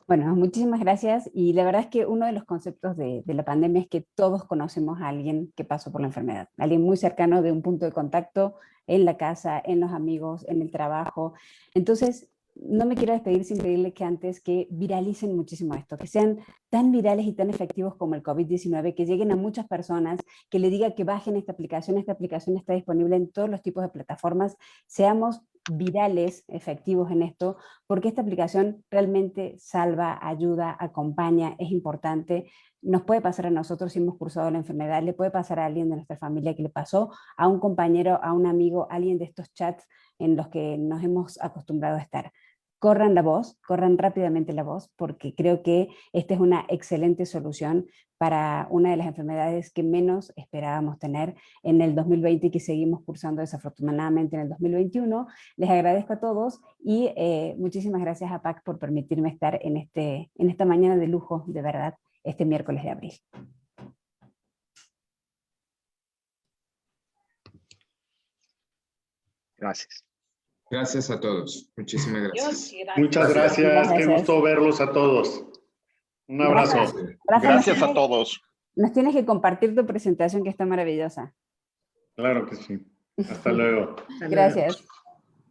Bueno, muchísimas gracias. Y la verdad es que uno de los conceptos de la pandemia es que todos conocemos a alguien que pasó por la enfermedad. Alguien muy cercano, de un punto de contacto en la casa, en los amigos, en el trabajo. Entonces, no me quiero despedir sin pedirle que antes que viralicen muchísimo esto, que sean tan virales y tan efectivos como el COVID-19, que lleguen a muchas personas, que le diga que bajen esta aplicación está disponible en todos los tipos de plataformas, seamos virales, efectivos en esto, porque esta aplicación realmente salva, ayuda, acompaña, es importante. Nos puede pasar a nosotros si hemos cursado la enfermedad, le puede pasar a alguien de nuestra familia que le pasó, a un compañero, a un amigo, a alguien de estos chats en los que nos hemos acostumbrado a estar. Corran la voz, corran rápidamente la voz, porque creo que esta es una excelente solución para una de las enfermedades que menos esperábamos tener en el 2020 y que seguimos cursando desafortunadamente en el 2021. Les agradezco a todos y muchísimas gracias a PAC por permitirme estar en esta mañana de lujo, de verdad, este miércoles de abril. Gracias. Gracias a todos. Muchísimas gracias. Muchas gracias. Qué gusto verlos a todos. Un abrazo. Rafa, Gracias a todos. Nos tienes que compartir tu presentación, que está maravillosa. Claro que sí. Hasta luego. Gracias.